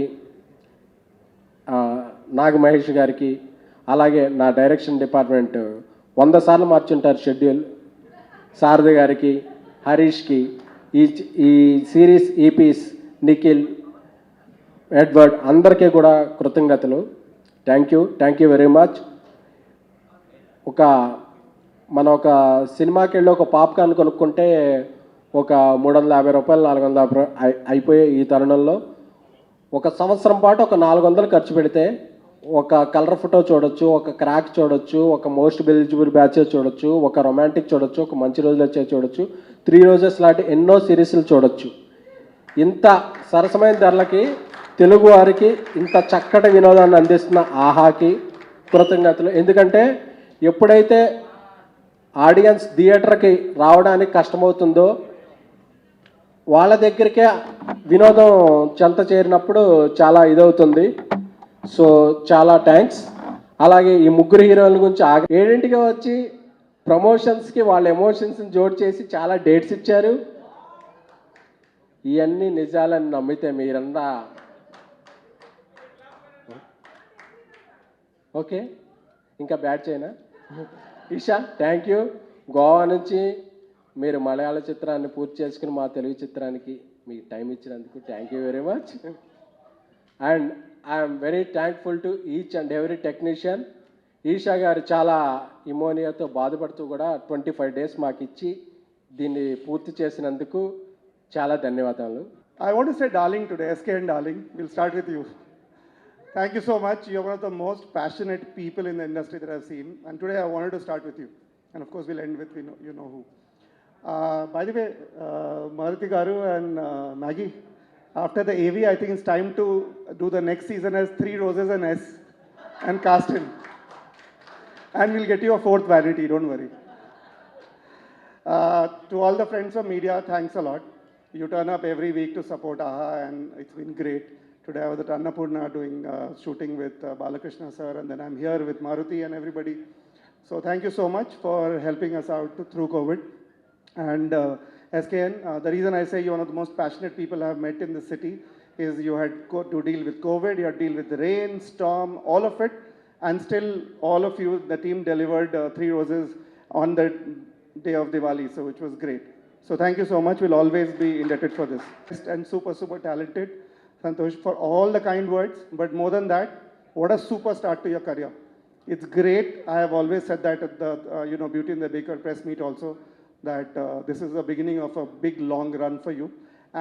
నాగ్ మహేష్ గారికి, అలాగే నా డైరెక్షన్ డిపార్ట్మెంట్ 100 సార్లు మార్చుంటారు షెడ్యూల్, శారద గారికి, హరీష్కి, ఈ సిరీస్ ఈపీస్ నిఖిల్, ఎడ్వర్డ్ అందరికీ కూడా కృతజ్ఞతలు. Thank you very much. మనం ఒక సినిమాకి వెళ్ళి ఒక పాప్కార్న్ కొనుక్కుంటే ఒక 350 రూపాయలు 450 అయిపోయే ఈ తరుణంలో ఒక సంవత్సరం పాటు ఒక 400 ఖర్చు పెడితే ఒక కలర్ ఫోటో చూడొచ్చు, ఒక క్రాక్ చూడొచ్చు, ఒక మోస్ట్ ఎలిజిబుల్ బ్యాచెస్ చూడొచ్చు, ఒక రొమాంటిక్ చూడొచ్చు, ఒక మంచి రోజులు వచ్చే చూడొచ్చు, 3 రోజెస్ లాంటి ఎన్నో సిరీస్లు చూడొచ్చు. ఇంత సరసమైన ధరలకి తెలుగు వారికి ఇంత చక్కటి వినోదాన్ని అందిస్తున్న ఆహాకి కృతజ్ఞతలు. ఎందుకంటే ఎప్పుడైతే ఆడియన్స్ థియేటర్కి రావడానికి కష్టమవుతుందో వాళ్ళ దగ్గరికే వినోదం చెంత చేరినప్పుడు చాలా ఇదవుతుంది. సో చాలా థ్యాంక్స్. అలాగే ఈ ముగ్గురు హీరోల గురించి 7ంటికి వచ్చి ప్రమోషన్స్కి వాళ్ళ ఎమోషన్స్ని జోడ్ చేసి చాలా డేట్స్ ఇచ్చారు. ఇవన్నీ నిజాలని నమ్మితే మీరంతా ఓకే. ఇంకా బ్యాట్ చేయనా? Isha thank you. గోవా నుంచి మీరు మలయాళ చిత్రాన్ని పూర్తి చేసుకుని మా తెలుగు చిత్రానికి మీకు టైం ఇచ్చినందుకు thank you very much. And I'm very thankful to each and every technician. Esha garu చాలా ఇమోనియాతో బాధపడుతూ కూడా 25 days మాకు ఇచ్చి దీన్ని పూర్తి చేసినందుకు చాలా ధన్యవాదాలు. I want to say darling today, SK and darling. We'll start with you. Thank you so much. You're one of the most passionate people in the industry that I've seen. And today I wanted to start with you. And of course we'll end with you know who. By the way, Maruti Garu and Maggie, after the AV, I think it's time to do the next season as 3 Roses and S and cast him. And we'll get you a 4th vanity, don't worry. To all the friends of media, thanks a lot. You turn up every week to support AHA and it's been great. Today I was at Annapurna doing shooting with Balakrishna sir, and then I'm here with Maruti and everybody. So thank you so much for helping us out through COVID. And SKN, the reason I say you're one of the most passionate people I've met in the city is you had to deal with COVID, you had to deal with the rain, storm, all of it. And still all of you, the team delivered 3 Roses on the day of Diwali, so which was great. So thank you so much. We'll always be indebted for this. And super talented. Santosh, for all the kind words, but more than that, what a super start to your career. It's great. I have always said that at the Beauty and the Baker press meet also, that this is the beginning of a big long run for you.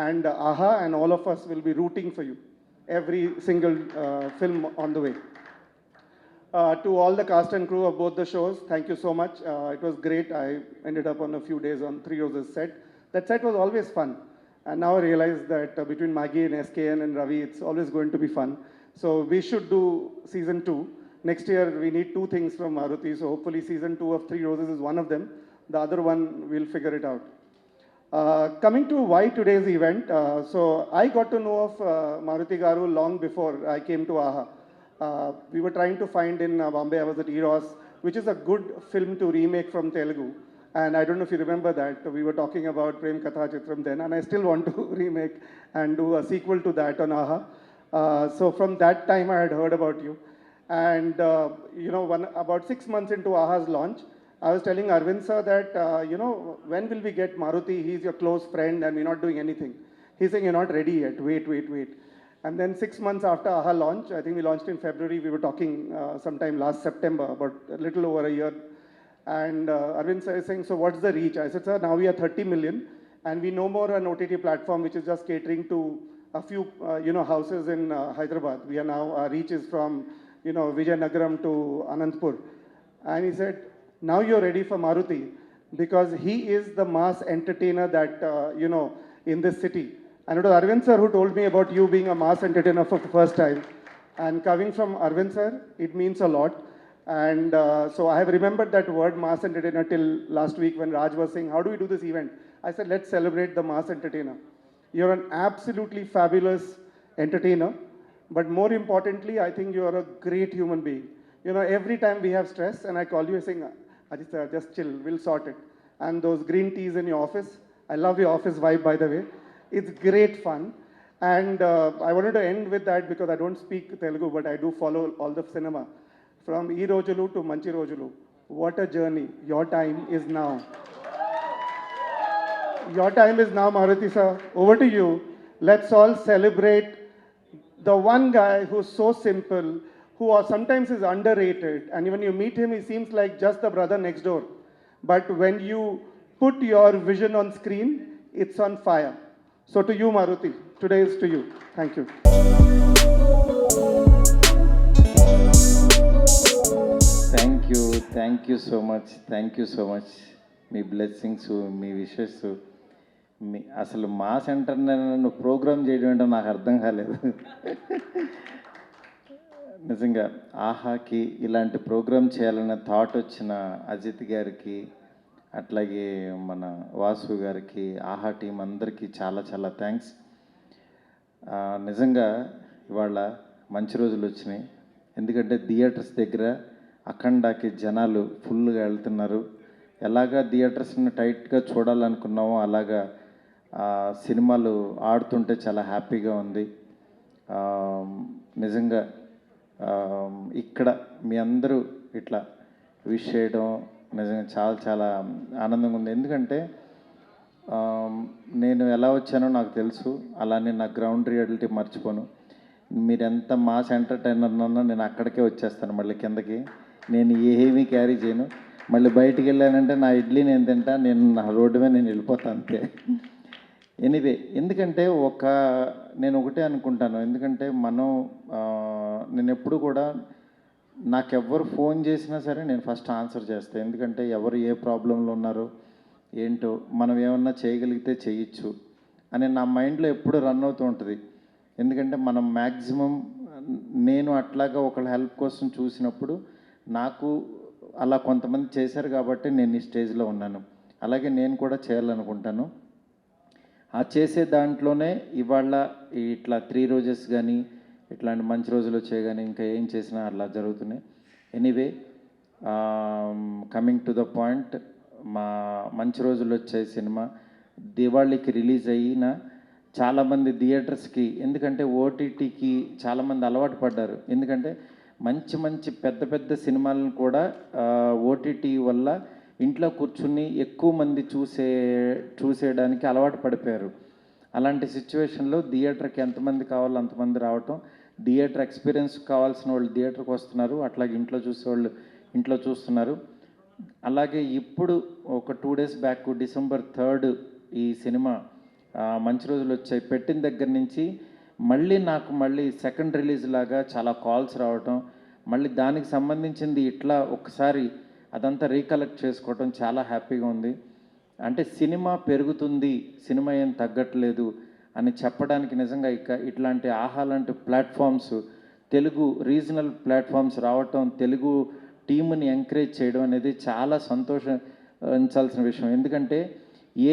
And AHA and all of us will be rooting for you. Every single film on the way. To all the cast and crew of both the shows, thank you so much. It was great. I ended up on a few days on 3 Roses set. That set was always fun. And now I realize that between Maggie and SKN and Ravi, it's always going to be fun. So we should do season 2. Next year, we need 2 things from Maruti. So hopefully season 2 of 3 Roses is one of them. The other one, we'll figure it out. Coming to why today's event. So I got to know of Maruti Garu long before I came to AHA. We were trying to find in Bombay, I was at Eros, which is a good film to remake from Telugu. And I don't know if you remember that, we were talking about Prem Katha Chitram then, and I still want to remake and do a sequel to that on AHA. So from that time I had heard about you. And about 6 months into AHA's launch, I was telling Arvind sir that, when will we get Maruti? He's your close friend and we're not doing anything. He's saying, you're not ready yet, wait. And then 6 months after AHA launch, I think we launched in February, we were talking sometime last September, about a little over a year. And Arvind sir is saying, so what's the reach? I said, sir, now we are 30 million and we no more an OTT platform which is just catering to a few, houses in Hyderabad. We are now, our reach is from, Vijayanagaram to Anantapur. And he said, now you're ready for Maruti because he is the mass entertainer that, in this city. And it was Arvind sir who told me about you being a mass entertainer for the first time. And coming from Arvind sir, it means a lot. And so I have remembered that word mass entertainer till last week when Raj was saying, how do we do this event? I said, let's celebrate the mass entertainer. You're an absolutely fabulous entertainer. But more importantly, I think you're a great human being. Every time we have stress and I call you saying, Ajit sir, just chill, we'll sort it. And those green teas in your office, I love your office vibe by the way. It's great fun. And I wanted to end with that because I don't speak Telugu, but I do follow all the cinema. From E Rojulu to Manchi Rojulu. What a journey. Your time is now. Your time is now, Maruti sir. Over to you. Let's all celebrate the one guy who's so simple, who sometimes is underrated. And when you meet him, he seems like just the brother next door. But when you put your vision on screen, it's on fire. So to you, Maruti, today is to you. Thank you. Thank you so much మీ blessings, మీ wishes, మీ అసలు మా centre నన్ను programme చేయడం అంటే నాకు అర్థం కాలేదు. నిజంగా ఆహాకి ఇలాంటి ప్రోగ్రామ్ చేయాలన్న థాట్ వచ్చిన అజిత్ గారికి, అట్లాగే మన వాసు గారికి, ఆహా టీం అందరికీ చాలా చాలా థ్యాంక్స్. నిజంగా ఇవాళ మంచి రోజులు వచ్చినాయి. ఎందుకంటే థియేటర్స్ దగ్గర అఖండాకి జనాలు ఫుల్గా వెళ్తున్నారు. ఎలాగా థియేటర్స్ని టైట్గా చూడాలనుకున్నామో అలాగా సినిమాలు ఆడుతుంటే చాలా హ్యాపీగా ఉంది. నిజంగా ఇక్కడ మీ అందరూ ఇట్లా విష్ చేయడం నిజంగా చాలా చాలా ఆనందంగా ఉంది. ఎందుకంటే నేను ఎలా వచ్చానో నాకు తెలుసు, అలానే నా గ్రౌండ్ రియాలిటీ మర్చిపోను. మీరు ఎంత మాస్ ఎంటర్టైనర్ అన్నా నేను అక్కడికే వచ్చేస్తాను, మళ్ళీ కిందకి. నేను ఏమీ క్యారీ చేయను. మళ్ళీ బయటికి వెళ్ళానంటే నా ఇడ్లీ నేను తింటా, నేను నా రోడ్డు మీద నేను వెళ్ళిపోతాను అంతే. ఎనీవే, ఎందుకంటే నేను ఒకటే అనుకుంటాను, ఎందుకంటే నేను ఎప్పుడు కూడా నాకెవ్వరు ఫోన్ చేసినా సరే నేను ఫస్ట్ ఆన్సర్ చేస్తాను. ఎందుకంటే ఎవరు ఏ ప్రాబ్లంలో ఉన్నారో ఏంటో మనం ఏమన్నా చేయగలిగితే చేయొచ్చు అని నా మైండ్లో ఎప్పుడు రన్ అవుతూ ఉంటుంది. ఎందుకంటే మనం మ్యాక్సిమం నేను అట్లాగా ఒకళ్ళ హెల్ప్ కోసం చూసినప్పుడు నాకు అలా కొంతమంది చేశారు కాబట్టి నేను ఈ స్టేజ్లో ఉన్నాను. అలాగే నేను కూడా చేయాలనుకుంటాను. ఆ చేసే దాంట్లోనే ఇవాళ ఇట్లా 3 రోజెస్ కానీ ఇట్లాంటి మంచి రోజులు వచ్చాయి కానీ ఇంకా ఏం చేసినా అలా జరుగుతున్నాయి. Anyway, coming to the point, మా మంచి రోజులు వచ్చే సినిమా దివాళీకి రిలీజ్ అయిన చాలామంది థియేటర్స్కి, ఎందుకంటే ఓటీటీకి చాలామంది అలవాటు పడ్డారు. ఎందుకంటే మంచి మంచి పెద్ద పెద్ద సినిమాలను కూడా ఓటీటీ వల్ల ఇంట్లో కూర్చుని ఎక్కువ మంది చూసేయడానికి అలవాటు పడిపోయారు. అలాంటి సిచ్యువేషన్లో థియేటర్కి ఎంతమంది కావాలో అంతమంది రావటం, థియేటర్ ఎక్స్పీరియన్స్ కావాల్సిన వాళ్ళు థియేటర్కి వస్తున్నారు, అట్లాగే ఇంట్లో చూసేవాళ్ళు ఇంట్లో చూస్తున్నారు. అలాగే ఇప్పుడు ఒక 2 days బ్యాక్ December 3 ఈ సినిమా మంచి రోజులు వచ్చాయి పెట్టిన దగ్గర నుంచి మళ్ళీ సెకండ్ రిలీజ్ లాగా చాలా కాల్స్ రావటం, మళ్ళీ దానికి సంబంధించింది ఇట్లా ఒకసారి అదంతా రీకలెక్ట్ చేసుకోవటం చాలా హ్యాపీగా ఉంది. అంటే సినిమా పెరుగుతుంది, సినిమా ఏం తగ్గట్లేదు అని చెప్పడానికి నిజంగా ఇట్లాంటి ఆహా లాంటి ప్లాట్ఫామ్స్, తెలుగు రీజనల్ ప్లాట్ఫామ్స్ రావటం, తెలుగు టీముని ఎంకరేజ్ చేయడం అనేది చాలా సంతోషించాల్సిన విషయం. ఎందుకంటే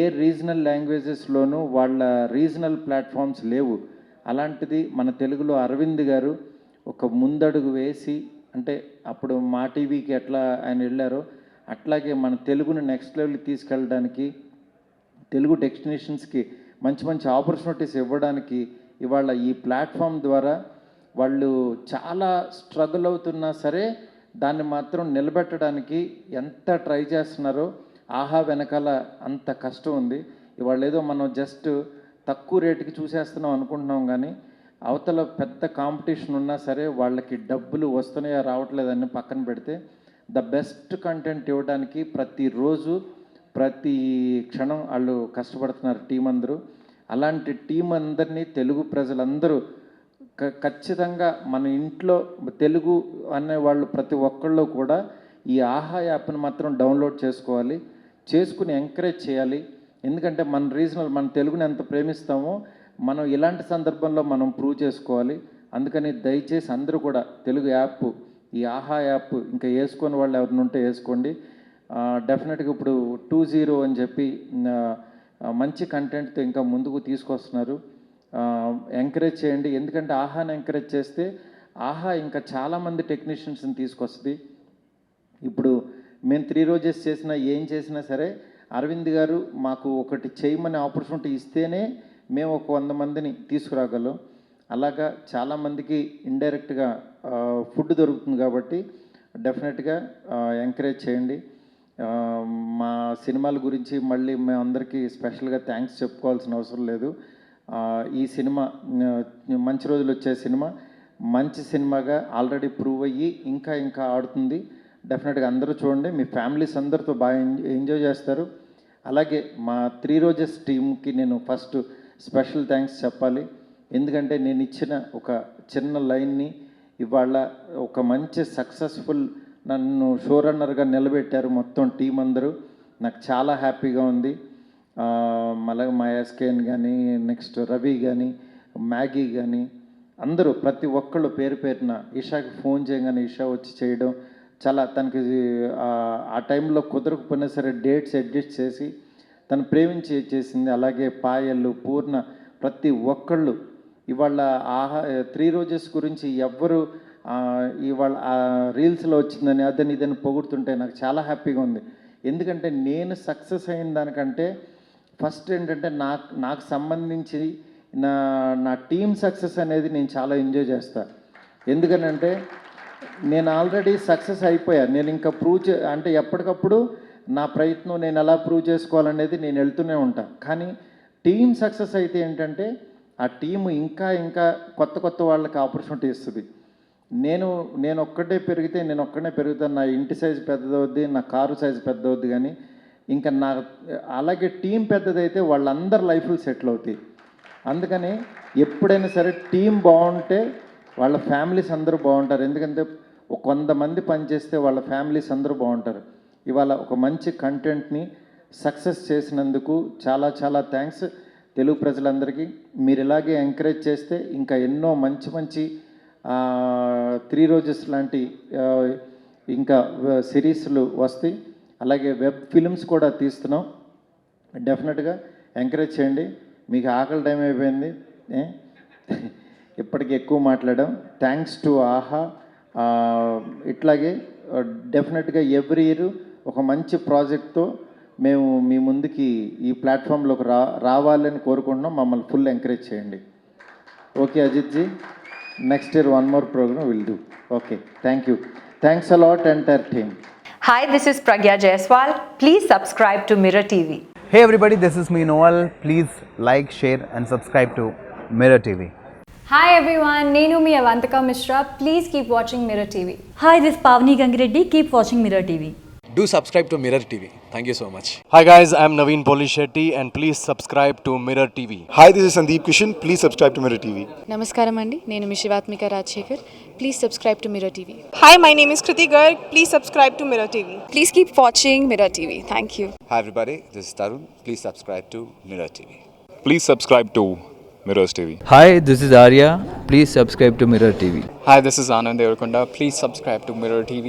ఏ రీజనల్ లాంగ్వేజెస్లోనూ వాళ్ళ రీజనల్ ప్లాట్ఫామ్స్ లేవు. అలాంటిది మన తెలుగులో అరవింద్ గారు ఒక ముందడుగు వేసి, అంటే అప్పుడు మా టీవీకి ఎట్లా ఆయన వెళ్ళారో అట్లాగే మన తెలుగుని నెక్స్ట్ లెవెల్కి తీసుకెళ్ళడానికి, తెలుగు టెక్నీషియన్స్కి మంచి మంచి ఆపర్చునిటీస్ ఇవ్వడానికి ఇవాళ ఈ ప్లాట్ఫామ్ ద్వారా వాళ్ళు చాలా స్ట్రగుల్ అవుతున్నా సరే దాన్ని మాత్రం నిలబెట్టడానికి ఎంత ట్రై చేస్తున్నారో, ఆహా వెనకాల అంత కష్టం ఉంది. ఇవాళ ఏదో మనం జస్ట్ తక్కువ రేటుకి చూసేస్తున్నాం అనుకుంటున్నాం, కానీ అవతల పెద్ద కాంపిటీషన్ ఉన్నా సరే వాళ్ళకి డబ్బులు వస్తున్నాయా రావట్లేదని పక్కన పెడితే ద బెస్ట్ కంటెంట్ ఇవ్వడానికి ప్రతిరోజు ప్రతి క్షణం వాళ్ళు కష్టపడుతున్నారు టీం అందరూ. అలాంటి టీం అందరినీ తెలుగు ప్రజలందరూ ఖచ్చితంగా మన ఇంట్లో తెలుగు అనేవాళ్ళు ప్రతి ఒక్కళ్ళు కూడా ఈ ఆహా యాప్ని మాత్రం డౌన్లోడ్ చేసుకోవాలి, చేసుకుని ఎంకరేజ్ చేయాలి. ఎందుకంటే మన తెలుగుని ఎంత ప్రేమిస్తామో మనం ఇలాంటి సందర్భంలో మనం ప్రూవ్ చేసుకోవాలి. అందుకని దయచేసి అందరూ కూడా తెలుగు యాప్, ఈ ఆహా యాప్ ఇంకా వేసుకొని వాళ్ళు ఎవరిని ఉంటే వేసుకోండి. డెఫినెట్గా ఇప్పుడు 2.0 అని చెప్పి మంచి కంటెంట్తో ఇంకా ముందుకు తీసుకొస్తున్నారు. ఎంకరేజ్ చేయండి. ఎందుకంటే ఆహాని ఎంకరేజ్ చేస్తే ఆహా ఇంకా చాలామంది టెక్నీషియన్స్ని తీసుకొస్తుంది. ఇప్పుడు మేము 3 రోజెస్ చేసినా ఏం చేసినా సరే అరవింద్ గారు మాకు ఒకటి చేయమని ఆపర్చునిటీ ఇస్తేనే మేము ఒక 100 మందిని తీసుకురాగలం. అలాగా చాలామందికి ఇండైరెక్ట్గా ఫుడ్ దొరుకుతుంది కాబట్టి డెఫినెట్గా ఎంకరేజ్ చేయండి. మా సినిమాల గురించి మళ్ళీ మేమందరికీ స్పెషల్గా థ్యాంక్స్ చెప్పుకోవాల్సిన అవసరం లేదు. ఈ సినిమా మంచి రోజులు వచ్చే సినిమా మంచి సినిమాగా ఆల్రెడీ ప్రూవ్ అయ్యి ఇంకా ఆడుతుంది. డెఫినెట్గా అందరూ చూడండి, మీ ఫ్యామిలీస్ అందరితో బాగా ఎంజాయ్ చేస్తారు. అలాగే మా 3 రోజెస్ టీంకి నేను ఫస్ట్ స్పెషల్ థ్యాంక్స్ చెప్పాలి. ఎందుకంటే నేను ఇచ్చిన ఒక చిన్న లైన్ని ఇవాళ ఒక మంచి సక్సెస్ఫుల్ నన్ను షో రన్నర్గా నిలబెట్టారు మొత్తం టీం అందరూ. నాకు చాలా హ్యాపీగా ఉంది. మళ్ళీ మా ఎస్కేన్ కానీ, నెక్స్ట్ రవి కానీ, మ్యాగీ కానీ, అందరూ ప్రతి ఒక్కళ్ళు పేరు పేరున ఈషాకి ఫోన్ చేయగానే ఈషా వచ్చి చేయడం, చాలా తనకి ఆ టైంలో కుదరకపోయినా సరే డేట్స్ అడ్జస్ట్ చేసి తను ప్రేమించి చేసింది. అలాగే పాయలు, పూర్ణ, ప్రతి ఒక్కళ్ళు ఇవాళ 3 రోజెస్ గురించి ఎవ్వరు ఇవాళ రీల్స్లో వచ్చిందని అదని ఇదని పొగుడుతుంటే నాకు చాలా హ్యాపీగా ఉంది. ఎందుకంటే నేను సక్సెస్ అయిన దానికంటే ఫస్ట్ ఏంటంటే నాకు సంబంధించి నా టీమ్ సక్సెస్ అనేది నేను చాలా ఎంజాయ్ చేస్తాను. ఎందుకనంటే నేను ఆల్రెడీ సక్సెస్ అయిపోయాను. నేను ఇంకా అంటే ఎప్పటికప్పుడు నా ప్రయత్నం నేను ఎలా ప్రూవ్ చేసుకోవాలనేది నేను వెళ్తూనే ఉంటాను. కానీ టీమ్ సక్సెస్ అయితే ఏంటంటే ఆ టీము ఇంకా ఇంకా కొత్త వాళ్ళకి ఆపర్చునిటీ ఇస్తుంది. నేను ఒక్కటే పెరిగితే నేను ఒక్కడే పెరుగుతాను, నా ఇంటి సైజు పెద్దదవుద్ది, నా కారు సైజు పెద్దవుద్ది. కానీ ఇంకా అలాగే టీం పెద్దదైతే వాళ్ళందరి లైఫ్లు సెటిల్ అవుతాయి. అందుకని ఎప్పుడైనా సరే టీం బాగుంటే వాళ్ళ ఫ్యామిలీస్ అందరూ బాగుంటారు. ఎందుకంటే 100 మంది పనిచేస్తే వాళ్ళ ఫ్యామిలీస్ అందరూ బాగుంటారు. ఇవాళ ఒక మంచి కంటెంట్ని సక్సెస్ చేసినందుకు చాలా చాలా థ్యాంక్స్ తెలుగు ప్రజలందరికీ. మీరు ఇలాగే ఎంకరేజ్ చేస్తే ఇంకా ఎన్నో మంచి 3 రోజెస్ లాంటి ఇంకా సిరీస్లు వస్తాయి. అలాగే వెబ్ ఫిల్మ్స్ కూడా తీస్తున్నాం. డెఫినెట్గా ఎంకరేజ్ చేయండి. మీకు ఆకలి టైం అయిపోయింది, ఇప్పటికి ఎక్కువ మాట్లాడాం. థ్యాంక్స్ టు ఆహా. ఇట్లాగే డెఫినెట్గా ఎవ్రీ ఇయర్ ఒక మంచి ప్రాజెక్ట్తో మేము మీ ముందుకి ఈ ప్లాట్ఫామ్లోకి రావాలని కోరుకుంటున్నాం. మమ్మల్ని ఫుల్ ఎంకరేజ్ చేయండి. Okay Ajitji, next year 1 more program will do. Okay, thank you. Thanks a lot entire team. Hi, this is Pragya Jaiswal. Please subscribe to Mirror TV. Hey everybody, this is me Noel. Please like, share and subscribe to Mirror TV. Hi everyone, Nenu mi Avantika Mishra. Please keep watching Mirror TV. Hi, this is Pavni Gangireddy. Keep watching Mirror TV. Do subscribe to Mirror TV. Thank you so much. Hi guys, I'm Naveen Polishetty and please subscribe to Mirror TV. Hi, this is Sandeep Kishan. Please subscribe to Mirror TV. Namaskaram andi, nenu mi Shivatmika Rajshekhar. Please subscribe to Mirror TV. Hi, my name is Kriti Garg. Please subscribe to Mirror TV. Please keep watching Mirror TV. Thank you. Hi everybody, this is Tarun. Please subscribe to Mirror TV. Please subscribe to Mirrors TV. Hi, this is Arya. Please subscribe to Mirror TV. Hi, this is Anand Devarakonda. Please subscribe to Mirror TV.